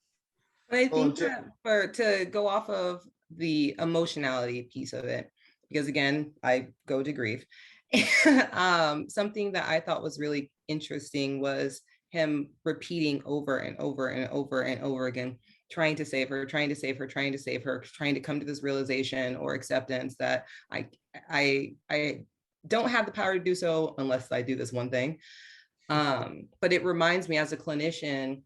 I think that to go off of the emotionality piece of it, because again, I go to grief. Something that I thought was really interesting was him repeating over and over and over and over again, trying to save her, trying to save her, trying to save her, trying to come to this realization or acceptance that I don't have the power to do so unless I do this one thing. But it reminds me as a clinician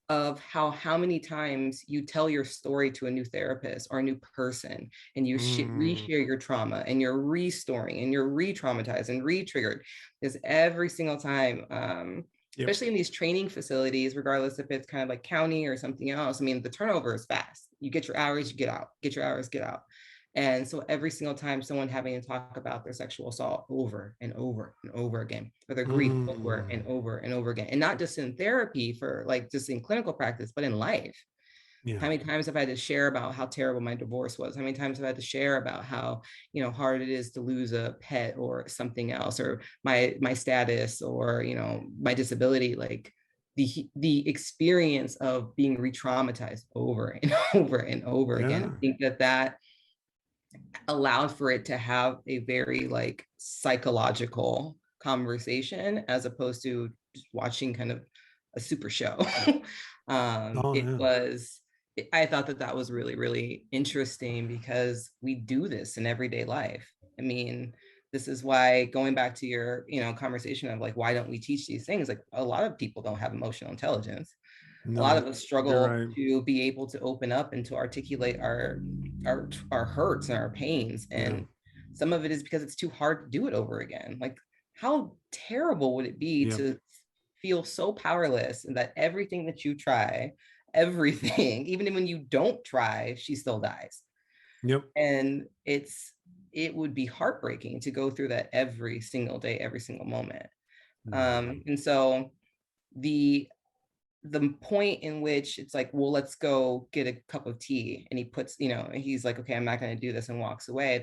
of how many times you tell your story to a new therapist or a new person, and you reshare your trauma, and you're restoring, and you're re-traumatized and re-triggered. Because every single time, especially in these training facilities, regardless if it's kind of like county or something else, I mean, the turnover is fast. You get your hours, you get out, get your hours, get out. And so every single time someone having to talk about their sexual assault over and over and over again, or their grief over and over and over again, and not just in therapy for like just in clinical practice, but in life. How many times I've had to share about how terrible my divorce was? How many times I've had to share about how, hard it is to lose a pet or something else, or my status, or, my disability, like the experience of being re-traumatized over and over and over again. I think that allowed for it to have a very like psychological conversation as opposed to just watching kind of a super show. I thought that was really, really interesting because we do this in everyday life. I mean, this is why, going back to your, conversation of like, why don't we teach these things? Like, a lot of people don't have emotional intelligence. A lot of us struggle to be able to open up and to articulate our hurts and our pains. And some of it is because it's too hard to do it over again. Like, how terrible would it be to feel so powerless, and that everything that you try, everything, even when you don't try, she still dies. And it would be heartbreaking to go through that every single day, every single moment. And so the point in which it's like, well, let's go get a cup of tea, and he puts, he's like, okay, I'm not going to do this, and walks away.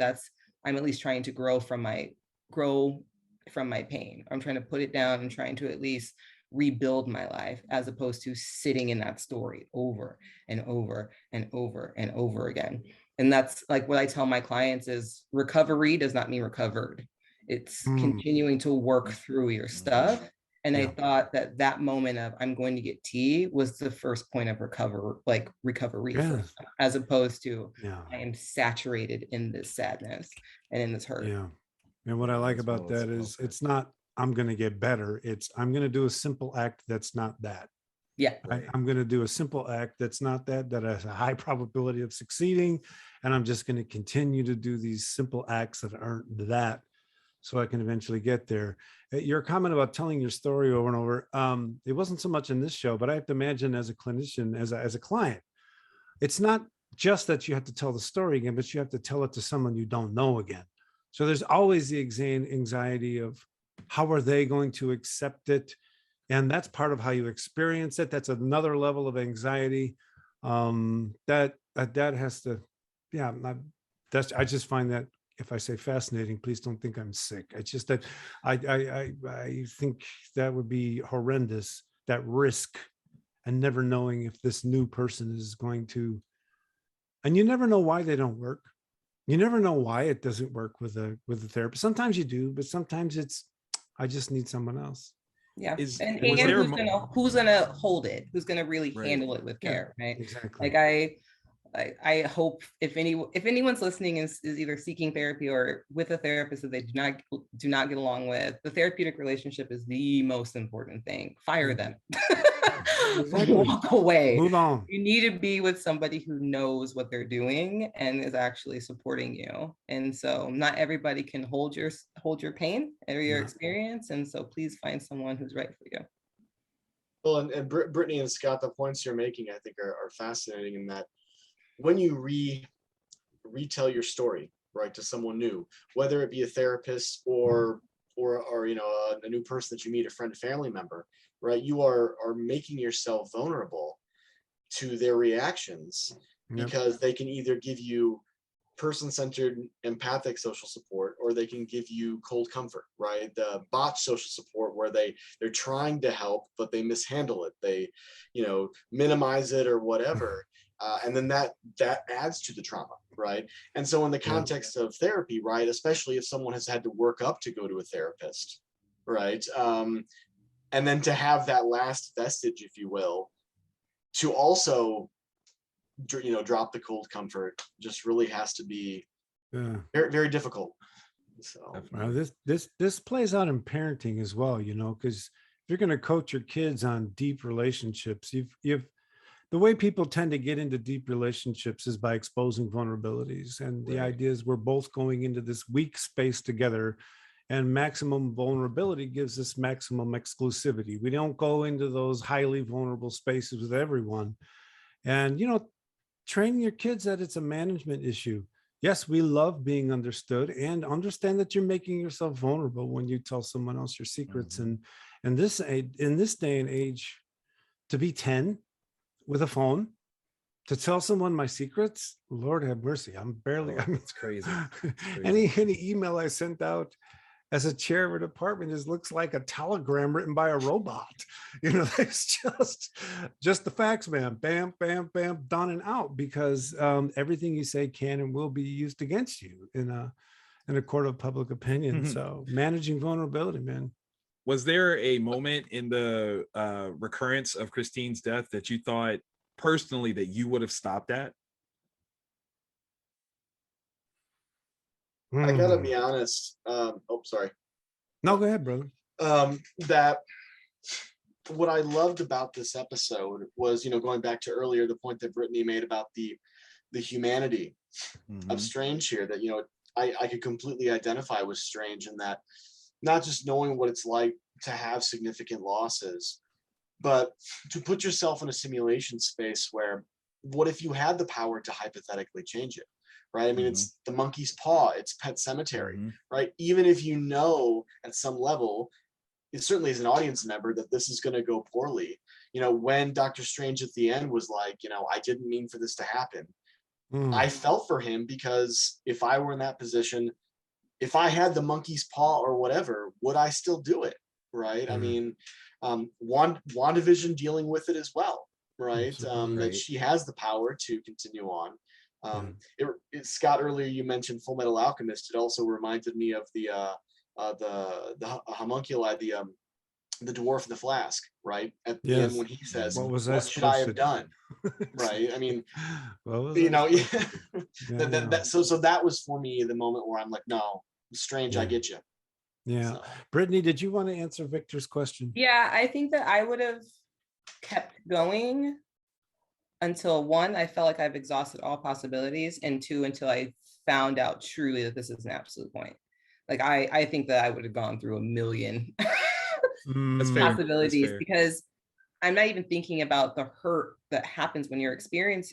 I'm at least trying to grow from my pain. I'm trying to put it down and trying to at least rebuild my life, as opposed to sitting in that story over and over and over and over again. And that's like what I tell my clients is, recovery does not mean recovered. It's continuing to work through your stuff. And I thought that moment of I'm going to get tea was the first point of recovery, as opposed to I am saturated in this sadness and in this hurt. And what I like about that is it's not I'm going to get better. It's I'm going to do a simple act that's not that. I'm going to do a simple act that's not that has a high probability of succeeding. And I'm just going to continue to do these simple acts that aren't that, so I can eventually get there. Your comment about telling your story over and over, it wasn't so much in this show, but I have to imagine as a clinician, as a client, it's not just that you have to tell the story again, but you have to tell it to someone you don't know again. So there's always the anxiety of how are they going to accept it? And that's part of how you experience it. That's another level of anxiety. That has to, yeah, I just find that, if I say fascinating, please don't think I'm sick. It's just that I think that would be horrendous, that risk, and never knowing if this new person is going to, and you never know why they don't work. You never know why it doesn't work with a therapist. Sometimes you do, but sometimes it's, I just need someone else. Yeah. Was And there who's gonna hold it? Who's gonna really Right. handle it with care, right? Exactly. Like I hope if anyone's listening is either seeking therapy or with a therapist that they do not get along with, the therapeutic relationship is the most important thing. Fire them. Exactly. Walk away. Move on. You need to be with somebody who knows what they're doing and is actually supporting you. And so not everybody can hold your pain or your No. experience. And so please find someone who's right for you. Well, and Brittany and Scott, the points you're making, I think, are fascinating in that when you retell your story, right, to someone new, whether it be a therapist or you know, a new person that you meet, a friend, family member, right, you are making yourself vulnerable to their reactions. Yep. Because they can either give you person-centered empathic social support, or they can give you cold comfort, right? The botched social support where they're trying to help but they mishandle it, they, you know, minimize it or whatever. And then that adds to the trauma, right? And so in the context of therapy, right, especially if someone has had to work up to go to a therapist, right, and then to have that last vestige, if you will, to also, you know, drop the cold comfort, just really has to be very, very difficult. So this plays out in parenting as well, you know, because if you're going to coach your kids on deep relationships, you've the way people tend to get into deep relationships is by exposing vulnerabilities. And the idea is we're both going into this weak space together, and maximum vulnerability gives us maximum exclusivity. We don't go into those highly vulnerable spaces with everyone. And, you know, training your kids that it's a management issue. Yes, we love being understood, and understand that you're making yourself vulnerable when you tell someone else your secrets. Mm-hmm. And in this day and age, to be 10 with a phone, to tell someone my secrets, Lord have mercy. I'm barely, I mean, It's crazy. It's crazy. any email I sent out as a chair of a department looks like a telegram written by a robot. You know, it's just the facts, man. Bam, bam, bam, done and out, because everything you say can and will be used against you in a court of public opinion. So managing vulnerability, man. Was there a moment in the recurrence of Christine's death that you thought personally that you would have stopped at? I gotta be honest. Sorry. No, go ahead, brother. That what I loved about this episode was, you know, going back to earlier, the point that Brittany made about the humanity of Strange here, that, you know, I could completely identify with Strange in that, not just knowing what it's like to have significant losses, but to put yourself in a simulation space where, what if you had the power to hypothetically change it, right? I mean, it's the monkey's paw, it's Pet Cemetery, right? Even if you know at some level, it certainly as an audience member, that this is going to go poorly. You know, when Dr. Strange at the end was like, you know, I didn't mean for this to happen. I felt for him, because if I were in that position, if I had the monkey's paw or whatever, would I still do it? Right. I mean, WandaVision dealing with it as well, right? That she has the power to continue on. Scott, earlier you mentioned Full Metal Alchemist. It also reminded me of the homunculi, the dwarf in the flask, right? At the end when he says, "What should I have done?" Right. I mean, you know, so that was for me the moment where I'm like, no, Strange, I get you. Yeah. So. Brittany, did you want to answer Victor's question? Yeah, I think that I would have kept going until, one, I felt like I've exhausted all possibilities, and two, until I found out truly that this is an absolute point. Like I think that I would have gone through a million possibilities, because I'm not even thinking about the hurt that happens when you're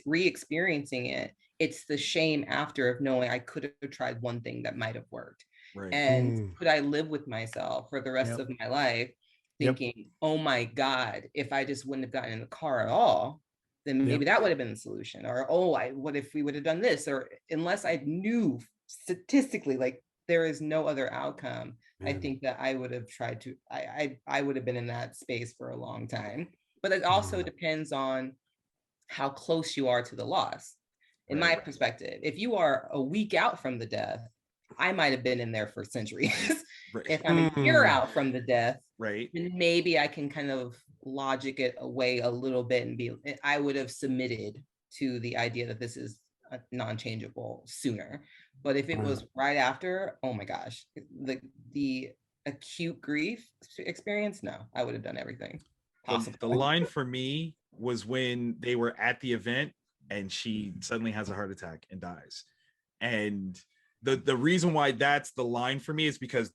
re-experiencing it it's the shame after of knowing I could have tried one thing that might have worked. Right. And could I live with myself for the rest Yep. of my life thinking, oh my God, if I just wouldn't have gotten in the car at all, then maybe that would have been the solution. Or, what if we would have done this? Or unless I knew statistically, like there is no other outcome, I think that I would have tried to, I would have been in that space for a long time. But it also depends on how close you are to the loss. In my perspective, if you are a week out from the death, I might have been in there for centuries. If I'm a year out from the death, then maybe I can kind of logic it away a little bit and I would have submitted to the idea that this is non-changeable sooner. But if it was right after, oh my gosh, the acute grief experience, no, I would have done everything possible. The line for me was when they were at the event and she suddenly has a heart attack and dies. And the reason why that's the line for me is because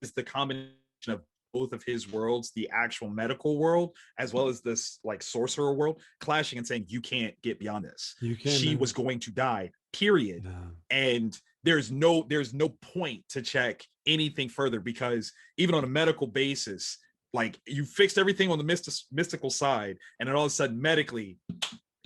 it's the combination of both of his worlds, the actual medical world, as well as this like sorcerer world, clashing and saying, you can't get beyond this. She was going to die, period. And there's no point to check anything further, because even on a medical basis, like you fixed everything on the mystical side, and then all of a sudden medically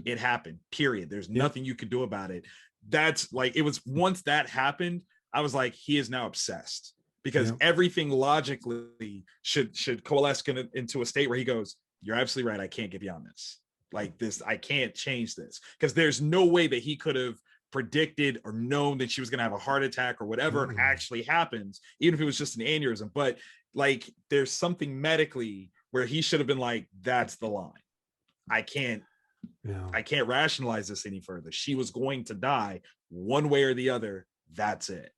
it happened, period. There's nothing you could do about it. That's like, it was, once that happened, I was like, he is now obsessed, because everything logically should coalesce into a state where he goes, you're absolutely right, I can't get beyond this. Like this, I can't change this, because there's no way that he could have predicted or known that she was going to have a heart attack or whatever actually happens, even if it was just an aneurysm. But like, there's something medically where he should have been like, that's the line. I can't rationalize this any further. She was going to die one way or the other. That's it.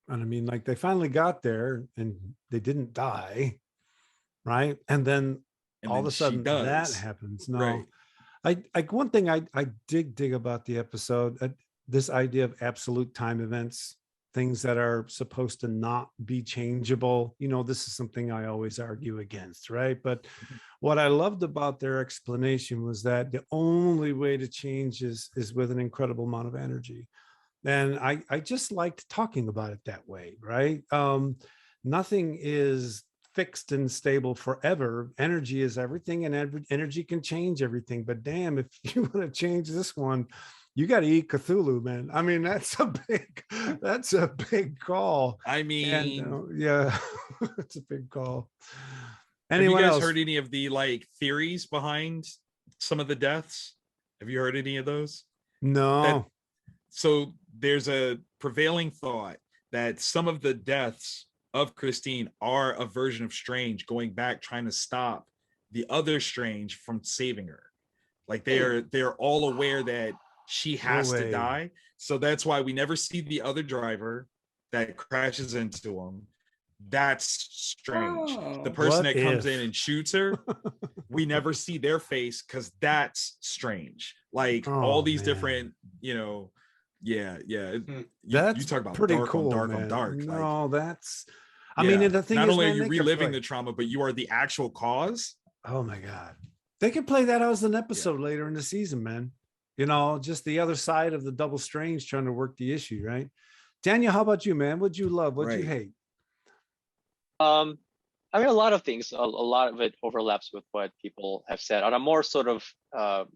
And I mean, like, they finally got there and they didn't die, right? And then all of a sudden that happens. No, like one thing I dig about the episode, this idea of absolute time events, things that are supposed to not be changeable. You know, this is something I always argue against, right? But what I loved about their explanation was that the only way to change is with an incredible amount of energy. And I just liked talking about it that way, right? Nothing is fixed and stable forever. Energy is everything, and energy can change everything. But damn, if you want to change this one, you got to eat Cthulhu, man. I mean, that's a big call. I mean, yeah, it's a big call. Anyone have you guys heard any of the like theories behind some of the deaths? Have you heard any of those? No. So there's a prevailing thought that some of the deaths of Christine are a version of Strange going back, trying to stop the other Strange from saving her. Like they're all aware that she has to die. So that's why we never see the other driver that crashes into him. That's Strange. The person that comes in and shoots her, we never see their face, because that's Strange. Like all these different, that's you talk about pretty dark cool, on dark. No, that's, I mean, and the thing not is, only man, are you reliving the trauma, but you are the actual cause. Oh my God. They could play that as an episode later in the season, man. You know, just the other side of the double Strange trying to work the issue, right? Daniel, how about you, man? What'd you love? What'd you hate? I mean, a lot of things. A lot of it overlaps with what people have said. On a more sort of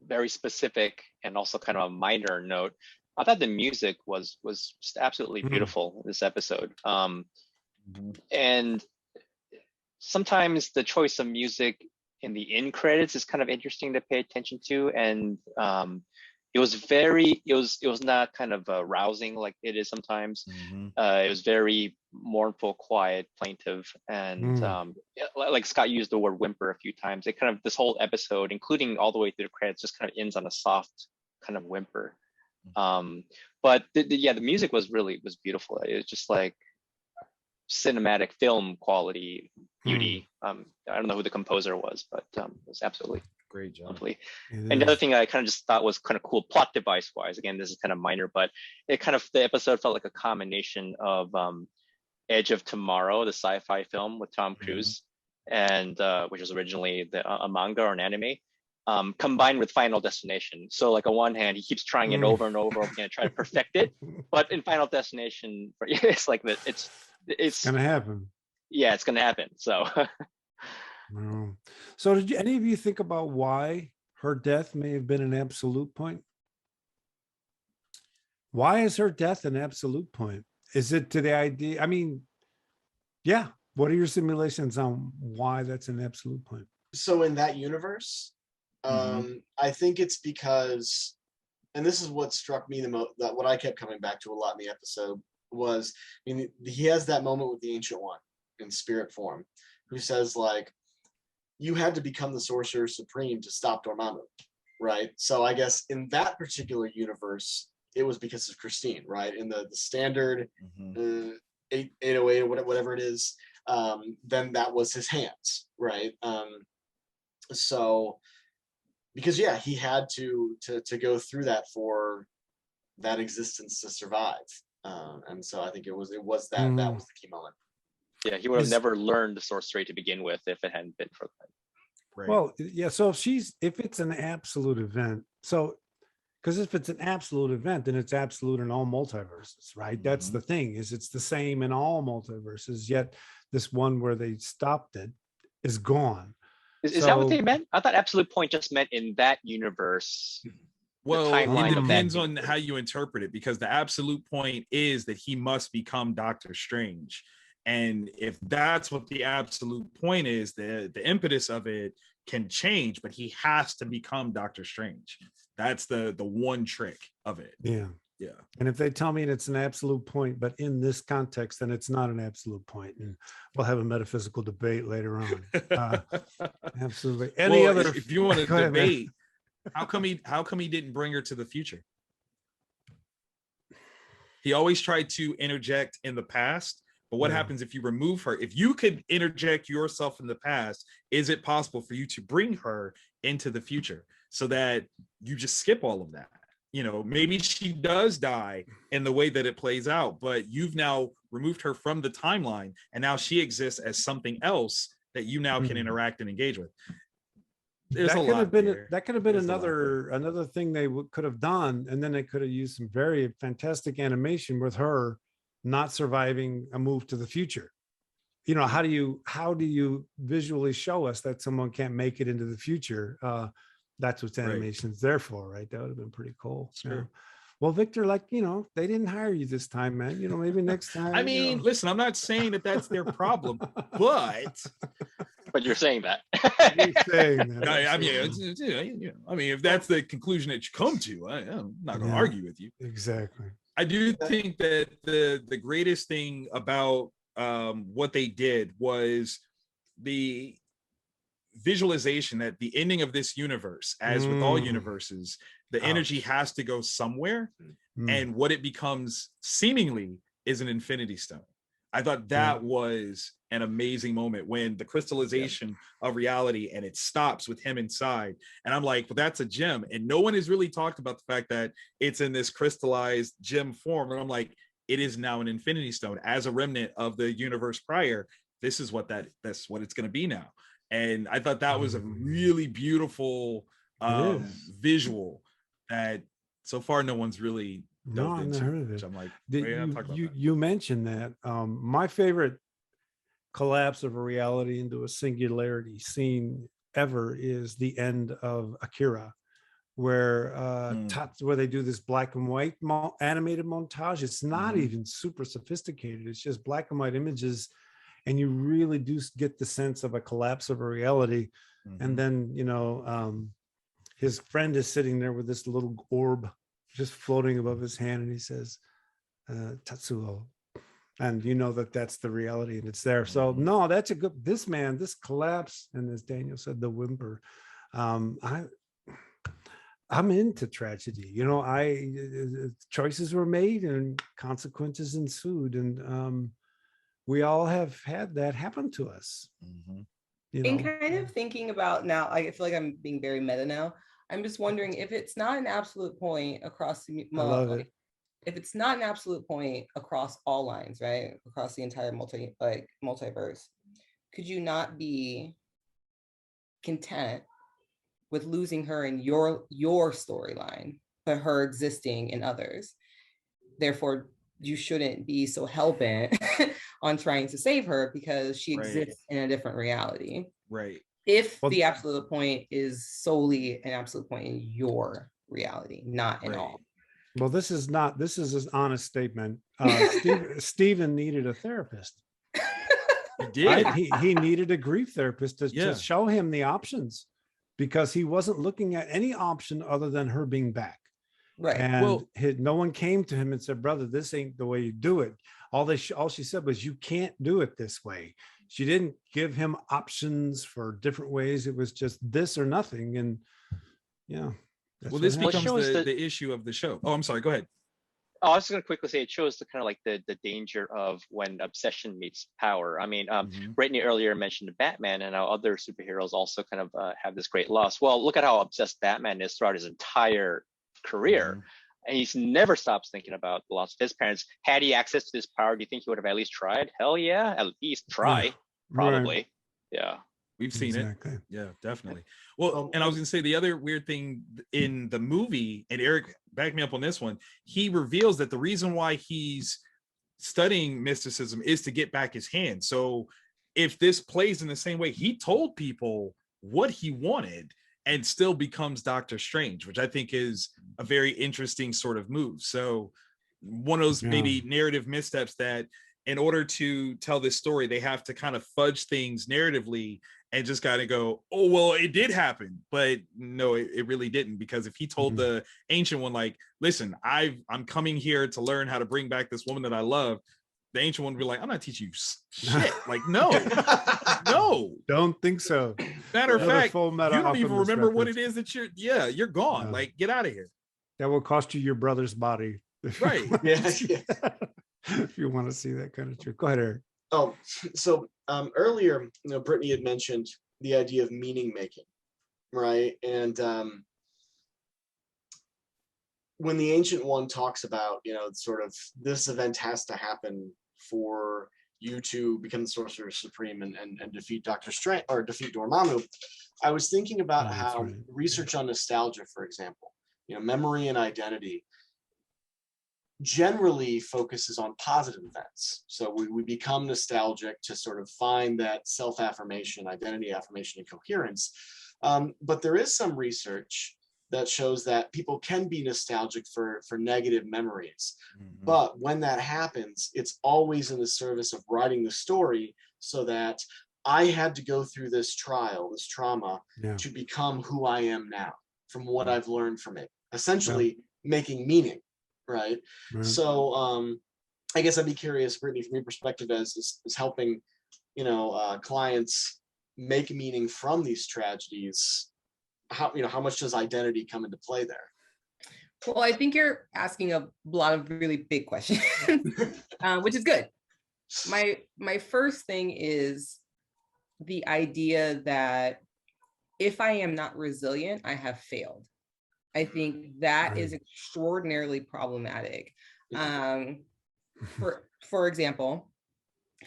very specific and also kind of a minor note, I thought the music was just absolutely beautiful in this episode. And sometimes the choice of music in the end credits is kind of interesting to pay attention to, and it was not kind of rousing like it is sometimes. It was very mournful, quiet, plaintive, and like Scott used the word whimper a few times. It kind of, this whole episode, including all the way through the credits, just kind of ends on a soft kind of whimper. But the music was beautiful. It was just like cinematic film quality beauty. I don't know who the composer was, but it was absolutely great job. Lovely. And the other thing I kind of just thought was kind of cool plot device wise, again, this is kind of minor, but it kind of, the episode felt like a combination of Edge of Tomorrow, the sci-fi film with Tom Cruise, and which was originally a manga or an anime, combined with Final Destination. So like on one hand, he keeps trying it over and over again to try to perfect it, but in Final Destination, it's like that. It's gonna happen. Yeah, it's gonna happen. So. So did any of you think about why her death may have been an absolute point? Why is her death an absolute point? Is it to the idea? I mean, yeah. What are your simulations on why that's an absolute point? So in that universe, I think it's because, and this is what struck me the most, that what I kept coming back to a lot in the episode was, I mean, he has that moment with the Ancient One in spirit form, who says like, you had to become the Sorcerer Supreme to stop Dormammu, right? So I guess in that particular universe, it was because of Christine, right? In the standard 808 or whatever it is, then that was his hands, right? So because yeah, he had to go through that for that existence to survive, and so I think it was that was the key moment. Yeah, he would have never learned the sorcery to begin with if it hadn't been for that. Right. Well, yeah. So if it's an absolute event, so because if it's an absolute event, then it's absolute in all multiverses, right? That's the thing, is it's the same in all multiverses. Yet this one where they stopped it is gone. Is that what they meant? I thought absolute point just meant in that universe. Well, it depends on how you interpret it, because the absolute point is that he must become Doctor Strange. And if that's what the absolute point is, the impetus of it can change, but he has to become Doctor Strange. That's the one trick of it. Yeah. Yeah. And if they tell me it's an absolute point, but in this context, then it's not an absolute point. And we'll have a metaphysical debate later on. Absolutely. Any other, if you want to debate, how come he didn't bring her to the future? He always tried to interject in the past. But what happens if you remove her? If you could interject yourself in the past, is it possible for you to bring her into the future so that you just skip all of that? You know, maybe she does die in the way that it plays out, but you've now removed her from the timeline, and now she exists as something else that you now can interact and engage with. That could have been another thing they could have done, and then they could have used some very fantastic animation with her not surviving a move to the future. You know, how do you visually show us that someone can't make it into the future? That's what animation's there for, right? That would have been pretty cool. Yeah. Well, Victor, like, you know, they didn't hire you this time, man. You know, maybe next time. I mean, listen, I'm not saying that that's their problem, but you're saying that. You're saying that. I mean, if that's the conclusion that you come to, I'm not going to argue with you. Exactly. I do think that the greatest thing about what they did was the visualization that the ending of this universe, as with all universes, the energy has to go somewhere, and what it becomes seemingly is an infinity stone. I thought that was an amazing moment when the crystallization of reality and it stops with him inside. And I'm like, well, that's a gem. And no one has really talked about the fact that it's in this crystallized gem form. And I'm like, it is now an infinity stone as a remnant of the universe prior. This is what that's what it's going to be now. And I thought that was a really beautiful visual that so far no one's really delved into. Heard of it. Which I'm like, you mentioned that. My favorite collapse of a reality into a singularity scene ever is the end of Akira, where where they do this black and white animated montage. It's not even super sophisticated. It's just black and white images, and you really do get the sense of a collapse of a reality. And then, you know, his friend is sitting there with this little orb just floating above his hand, and he says, Tatsuo. And you know that's the reality, and it's there. So no, that's a good, this collapse, and as Daniel said, the whimper. I'm into tragedy. You know, choices were made and consequences ensued, and we all have had that happen to us. You know? And kind of thinking about now, I feel like I'm being very meta now. I'm just wondering if it's not an absolute point across the if it's not an absolute point across all lines, right? Across the entire multiverse, could you not be content with losing her in your storyline, but her existing in others. Therefore, you shouldn't be so hell-bent on trying to save her because she exists in a different reality. Right. If the absolute point is solely an absolute point in your reality, not in all. Well, this is an honest statement. Stephen needed a therapist. He did. He needed a grief therapist to show him the options, because he wasn't looking at any option other than her being back. Right. And no one came to him and said, brother, this ain't the way you do it. All she said was, you can't do it this way. She didn't give him options for different ways. It was just this or nothing. And yeah. Well, this becomes the issue of the show. Oh, I'm sorry. Go ahead. Oh, I was going to quickly say, it shows the kind of like the danger of when obsession meets power. I mean, Brittany earlier mentioned Batman, and how other superheroes also kind of have this great loss. Well, look at how obsessed Batman is throughout his entire career. And he's never stops thinking about the loss of his parents. Had he access to this power, do you think he would have at least tried? Hell yeah, at least try. Probably. Right. Yeah. We've seen it. Yeah, definitely. Well, and I was gonna say the other weird thing in the movie, and Eric, back me up on this one, he reveals that the reason why he's studying mysticism is to get back his hand. So if this plays in the same way, he told people what he wanted and still becomes Doctor Strange, which I think is a very interesting sort of move. So one of those maybe narrative missteps that in order to tell this story, they have to kind of fudge things narratively and just gotta go, oh, well, it did happen. But no, it really didn't. Because if he told the ancient one, like, listen, I'm coming here to learn how to bring back this woman that I love, the ancient one would be like, I'm not teaching you shit. Like, no, no. Don't think so. Matter of fact, you don't even remember what it is that you're gone. Yeah. Like, get out of here. That will cost you your brother's body. Right. If you want to see that kind of truth. Go ahead, Eric. Oh, so earlier, Brittany had mentioned the idea of meaning making, right? And when the Ancient One talks about, sort of this event has to happen for you to become the Sorcerer Supreme and defeat Dr. Strange or defeat Dormammu, I was thinking about how research on nostalgia, for example, memory and identity, generally focuses on positive events. So we become nostalgic to sort of find that self-affirmation, identity affirmation, and coherence. But there is some research that shows that people can be nostalgic for negative memories. But when that happens, it's always in the service of writing the story so that I had to go through this trial, this trauma, to become who I am now from what I've learned from it, essentially making meaning. Right. So I guess I'd be curious, Brittany, from your perspective as helping, clients make meaning from these tragedies. How much does identity come into play there? Well, I think you're asking a lot of really big questions, which is good. My first thing is the idea that if I am not resilient, I have failed. I think that is extraordinarily problematic. For example,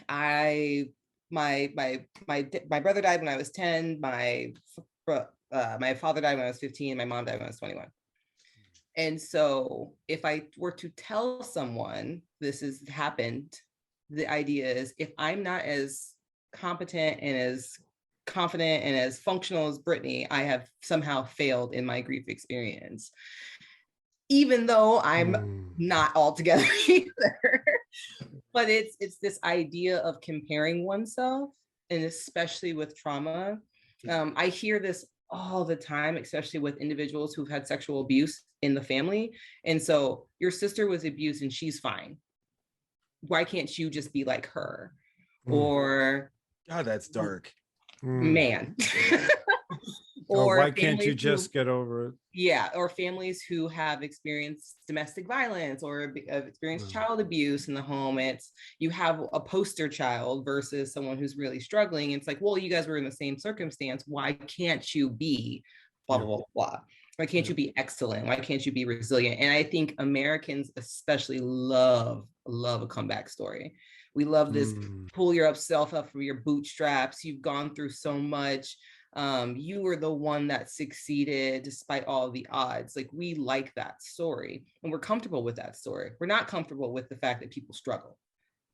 my brother died when I was 10. My father died when I was 15. My mom died when I was 21. And so if I were to tell someone this has happened, the idea is if I'm not as competent and as confident and as functional as Brittany, I have somehow failed in my grief experience, even though I'm not altogether either. But it's this idea of comparing oneself, and especially with trauma. I hear this all the time, especially with individuals who've had sexual abuse in the family. And so your sister was abused and she's fine. Why can't you just be like her? Or God, that's dark. Man. Or why can't you just get over it? Yeah, or families who have experienced domestic violence or have experienced child abuse in the home. It's you have a poster child versus someone who's really struggling. It's like, well, you guys were in the same circumstance. Why can't you be blah, blah, blah, blah? Why can't you be excellent? Why can't you be resilient? And I think Americans especially love a comeback story. We love this pull yourself up from your bootstraps. You've gone through so much. You were the one that succeeded despite all the odds. Like, we like that story and we're comfortable with that story. We're not comfortable with the fact that people struggle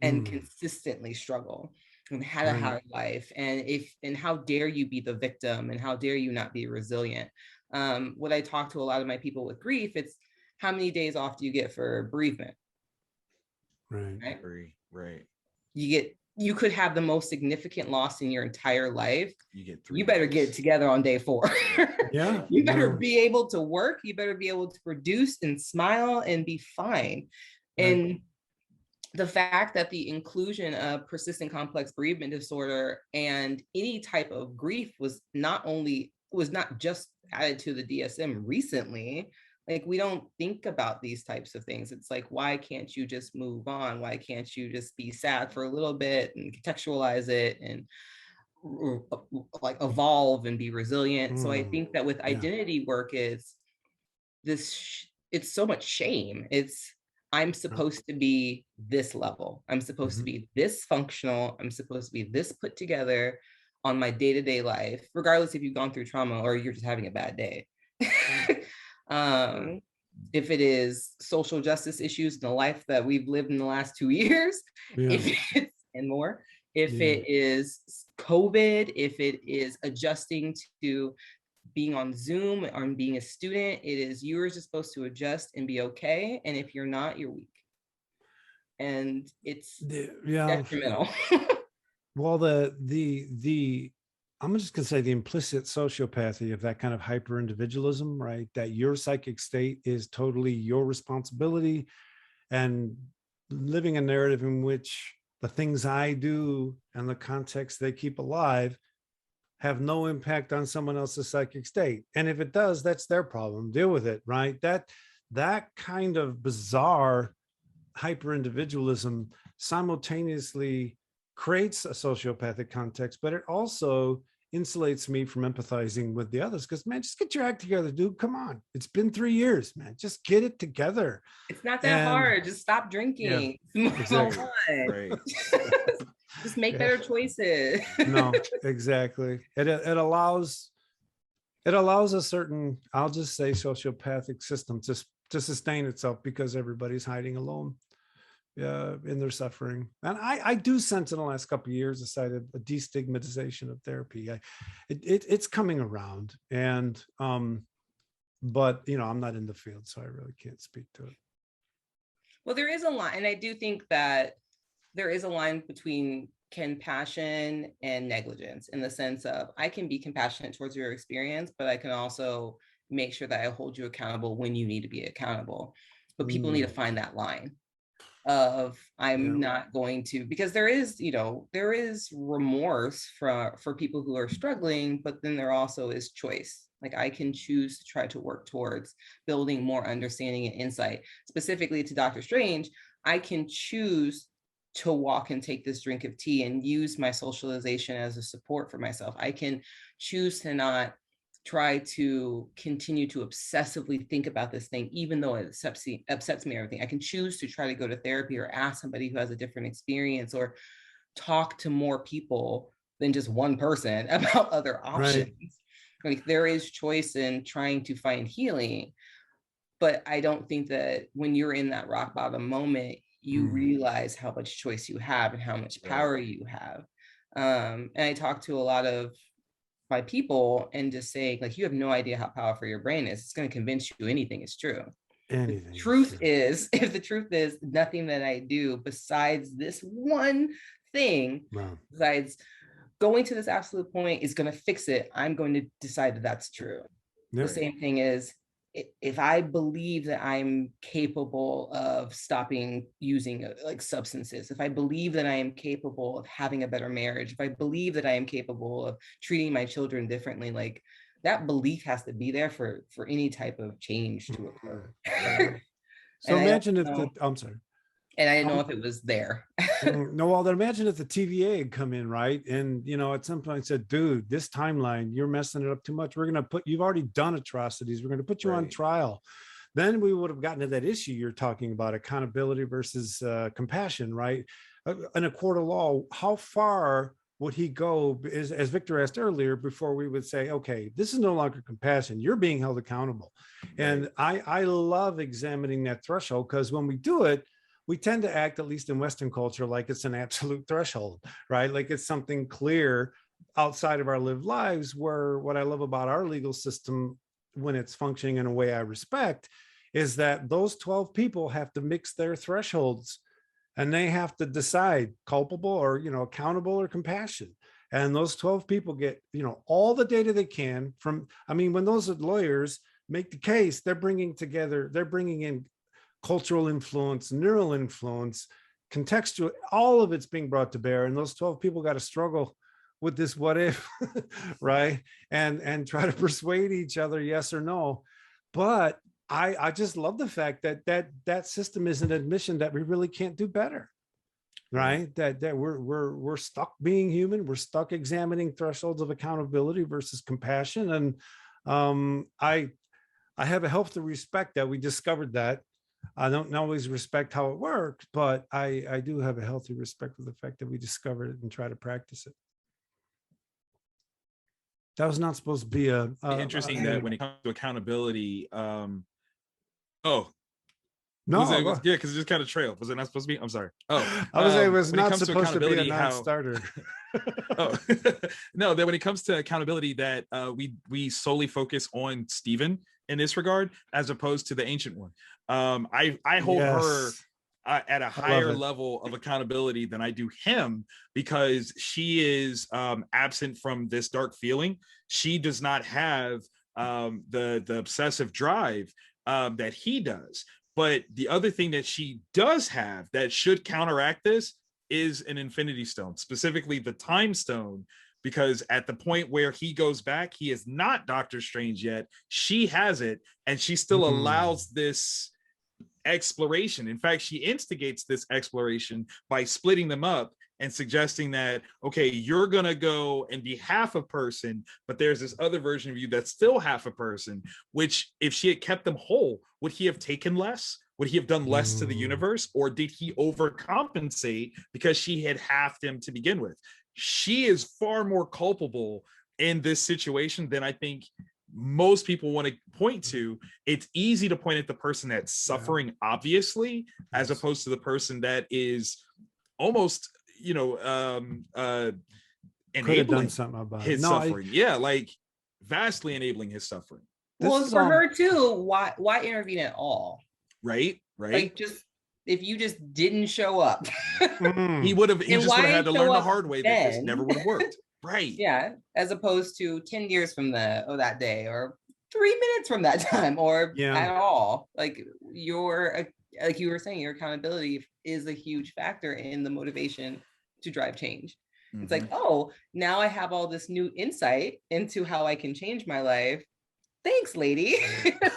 and consistently struggle and had a hard life. And how dare you be the victim, and how dare you not be resilient? What I talk to a lot of my people with grief, it's how many days off do you get for bereavement? Right. You could have the most significant loss in your entire life. You get 3 You better days. get it together on day 4. Yeah. You better be able to work. You better be able to produce and smile and be fine. And the fact that the inclusion of persistent complex bereavement disorder and any type of grief was not just added to the DSM recently. Like, we don't think about these types of things. It's like, why can't you just move on? Why can't you just be sad for a little bit and contextualize it and like evolve and be resilient? So I think that with identity work is this, it's so much shame. It's, I'm supposed to be this level. I'm supposed to be this functional. I'm supposed to be this put together on my day-to-day life, regardless if you've gone through trauma or you're just having a bad day. If it is social justice issues in the life that we've lived in the last 2 years, if it's, and more, if it is COVID, if it is adjusting to being on Zoom or being a student, it is, you're just supposed to adjust and be okay. And if you're not, you're weak. And it's detrimental. Well, the I'm just going to say the implicit sociopathy of that kind of hyper individualism, right? That your psychic state is totally your responsibility, and living a narrative in which the things I do and the context they keep alive have no impact on someone else's psychic state. And if it does, that's their problem. Deal with it, right? That kind of bizarre hyper individualism simultaneously creates a sociopathic context, but it also insulates me from empathizing with the others. Because, man, just get your act together, dude. Come on. It's been 3 years, man. Just get it together. It's not that hard. Just stop drinking. Exactly. Right. Just make better choices. No, exactly. It allows a certain, I'll just say, sociopathic system to sustain itself because everybody's hiding alone in their suffering. And I do sense in the last couple of years a side of a destigmatization of therapy. It's coming around, and but I'm not in the field, so I really can't speak to it. Well, there is a line, and I do think that there is a line between compassion and negligence, in the sense of, I can be compassionate towards your experience, but I can also make sure that I hold you accountable when you need to be accountable. But people need to find that line of, I'm not going to, because there is remorse for people who are struggling, but then there also is choice. Like, I can choose to try to work towards building more understanding and insight. Specifically to Dr. Strange, I can choose to walk and take this drink of tea and use my socialization as a support for myself. I can choose to not try to continue to obsessively think about this thing, even though it upsets me and everything. I can choose to try to go to therapy or ask somebody who has a different experience, or talk to more people than just one person about other options. Right. Like, there is choice in trying to find healing, but I don't think that when you're in that rock bottom moment, you realize how much choice you have and how much power you have. And I talk to a lot of my people and just saying, like, you have no idea how powerful your brain is. It's going to convince you anything is true. Anything. The truth is, if the truth is nothing that I do besides this one thing, besides going to this absolute point, is going to fix it, I'm going to decide that that's true. The same thing is, if I believe that I'm capable of stopping using like substances, if I believe that I am capable of having a better marriage, if I believe that I am capable of treating my children differently, like, that belief has to be there for any type of change to occur. So imagine if I'm sorry. And I didn't know if it was there. No, well, then imagine if the TVA had come in, right? And, at some point said, dude, this timeline, you're messing it up too much. We're going to you've already done atrocities. We're going to put you on trial. Then we would have gotten to that issue you're talking about, accountability versus compassion, right? In a court of law, how far would he go, as Victor asked earlier, before we would say, okay, this is no longer compassion, you're being held accountable. And I love examining that threshold, because when we do it, we tend to act, at least in Western culture, like it's an absolute threshold, right? Like it's something clear outside of our lived lives, where what I love about our legal system, when it's functioning in a way I respect, is that those 12 people have to mix their thresholds, and they have to decide culpable or, accountable or compassion. And those 12 people get, all the data they can from, when those lawyers make the case, they're bringing in cultural influence, neural influence, contextual, all of it's being brought to bear. And those 12 people got to struggle with this what if, right? And try to persuade each other yes or no. But I just love the fact that system is an admission that we really can't do better, right? That we're stuck being human. We're stuck examining thresholds of accountability versus compassion. And I have a healthy respect that we discovered that. I don't always respect how it works, but I do have a healthy respect for the fact that we discovered it and try to practice it. That was not supposed to be interesting that when it comes to accountability, no, yeah, because it just kind of trailed. Was it not supposed to be? I'm sorry. Oh, I was saying it was not supposed to be a non-starter. Oh, no, that when it comes to accountability, that we solely focus on Stephen in this regard, as opposed to the ancient one. I hold her at a higher level of accountability than I do him, because she is absent from this dark feeling. She does not have the obsessive drive that he does. But the other thing that she does have that should counteract this is an Infinity Stone, specifically the Time Stone, because at the point where he goes back, he is not Doctor Strange yet. She has it, and she still allows this exploration. In fact, she instigates this exploration by splitting them up and suggesting that, okay, you're gonna go and be half a person, but there's this other version of you that's still half a person, which if she had kept them whole, would he have taken less? Would he have done less to the universe? Or did he overcompensate because she had halved him to begin with? She is far more culpable in this situation than I think most people want to point to. It's easy to point at the person that's suffering, obviously, as opposed to the person that is almost, enabling something about his suffering. Like vastly enabling his suffering. Well, for her too, why intervene at all? Right. Like, just if you just didn't show up, he just would have had to learn the hard way that this never would have worked. Right. Yeah. As opposed to 10 years from that day, or 3 minutes from that time, or at all. Like like you were saying, your accountability is a huge factor in the motivation to drive change. It's like, oh, now I have all this new insight into how I can change my life. Thanks, lady.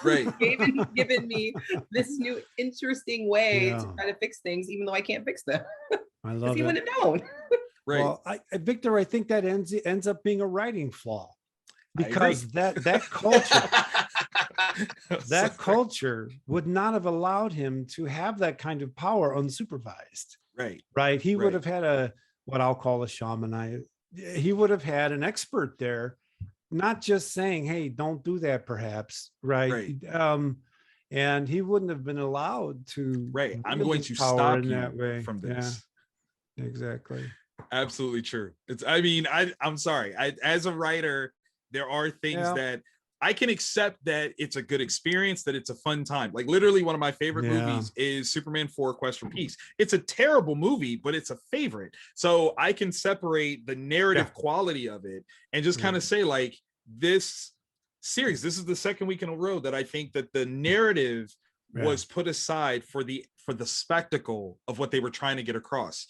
Right. Giving me this new interesting way to try to fix things, even though I can't fix them. I love it. He wouldn't have known. Right. Well, Victor, I think that ends up being a writing flaw, because that culture that culture would not have allowed him to have that kind of power unsupervised. Right. He would have had what I'll call a shaman. He would have had an expert there, not just saying, hey, don't do that, perhaps. Right. And he wouldn't have been allowed to. Right. I'm going to stop in you that way from this. Yeah, exactly. Absolutely true. I'm sorry. As a writer, there are things that I can accept, that it's a good experience, that it's a fun time. Like literally one of my favorite movies is Superman 4: Quest for Peace. It's a terrible movie, but it's a favorite. So I can separate the narrative quality of it and just kind of say, like, this series, this is the second week in a row that I think that the narrative was put aside for the spectacle of what they were trying to get across.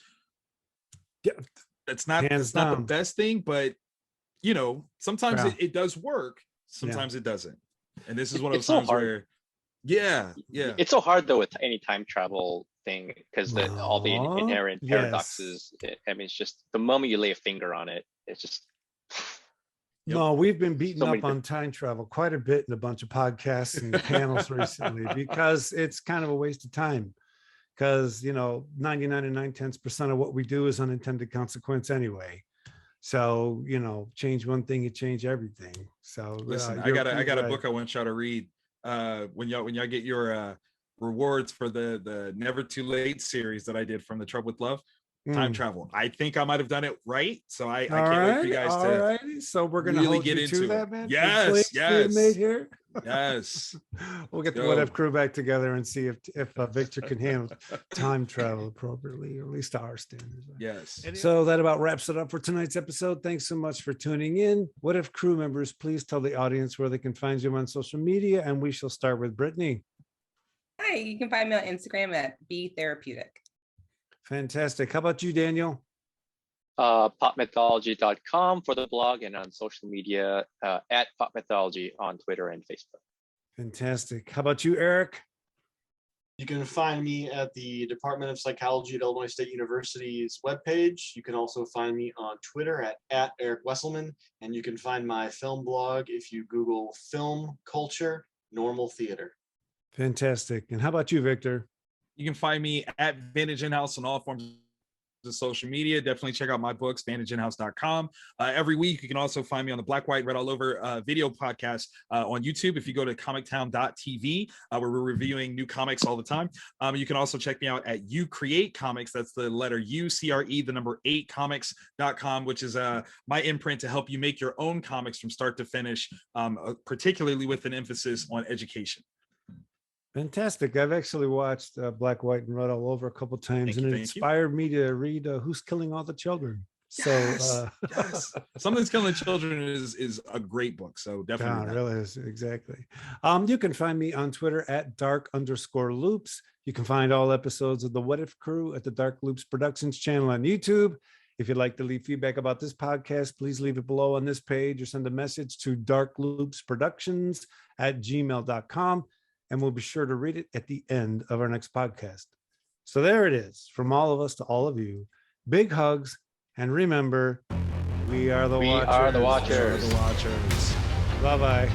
It's not the best thing, but sometimes it does work. Sometimes it doesn't. And this is one of those times where it's so hard though with any time travel thing, because all the inherent paradoxes. It's just the moment you lay a finger on it, it's just No, we've been beaten up on time travel quite a bit in a bunch of podcasts and panels recently, because it's kind of a waste of time. Because 99 and 9/10% of what we do is unintended consequence anyway. So, change one thing, you change everything. So Listen, I you're got a right. book I want y'all to read. When y'all get your rewards for the Never Too Late series that I did from the Trouble with Love. Time travel. I think I might have done it right. So I can't wait for you guys to righty. So we're gonna really hold get you into to that, it. man. Big Yes, claims being made yes, here. yes. We'll get the Go. What If crew back together and see if Victor can handle time travel appropriately, or at least to our standards. Yes. So that about wraps it up for tonight's episode. Thanks so much for tuning in. What If crew members, please tell the audience where they can find you on social media, and we shall start with Brittany. Hi, you can find me on Instagram at BeTherapeutic. Fantastic. How about you, Daniel? Popmythology.com for the blog, and on social media at popmythology on Twitter and Facebook. Fantastic. How about you, Eric? You can find me at the Department of Psychology at Illinois State University's webpage. You can also find me on Twitter at Eric Wesselmann, and you can find my film blog if you Google film culture normal theater. Fantastic. And how about you, Victor? You can find me at Vantage In-House on all forms of social media. Definitely check out my books, vantageinhouse.com. Every week, you can also find me on the Black, White, Red All Over video podcast on YouTube. If you go to comictown.tv, where we're reviewing new comics all the time. You can also check me out at You Create Comics. That's the letter U, CRE, the number 8 comics.com, which is my imprint to help you make your own comics from start to finish, particularly with an emphasis on education. Fantastic. I've actually watched Black, White, and Red All Over a couple times, and it inspired me to read Who's Killing All the Children. Yes, So yes. Something's Killing Children is a great book. So definitely. Yeah, it really is. Exactly. You can find me on Twitter at dark_loops. You can find all episodes of the What If crew at the Dark Loops Productions channel on YouTube. If you'd like to leave feedback about this podcast, please leave it below on this page or send a message to darkloopsproductions@gmail.com. And we'll be sure to read it at the end of our next podcast. So there it is. From all of us to all of you, big hugs. And remember, we are the Watchers. We are the Watchers. Bye-bye.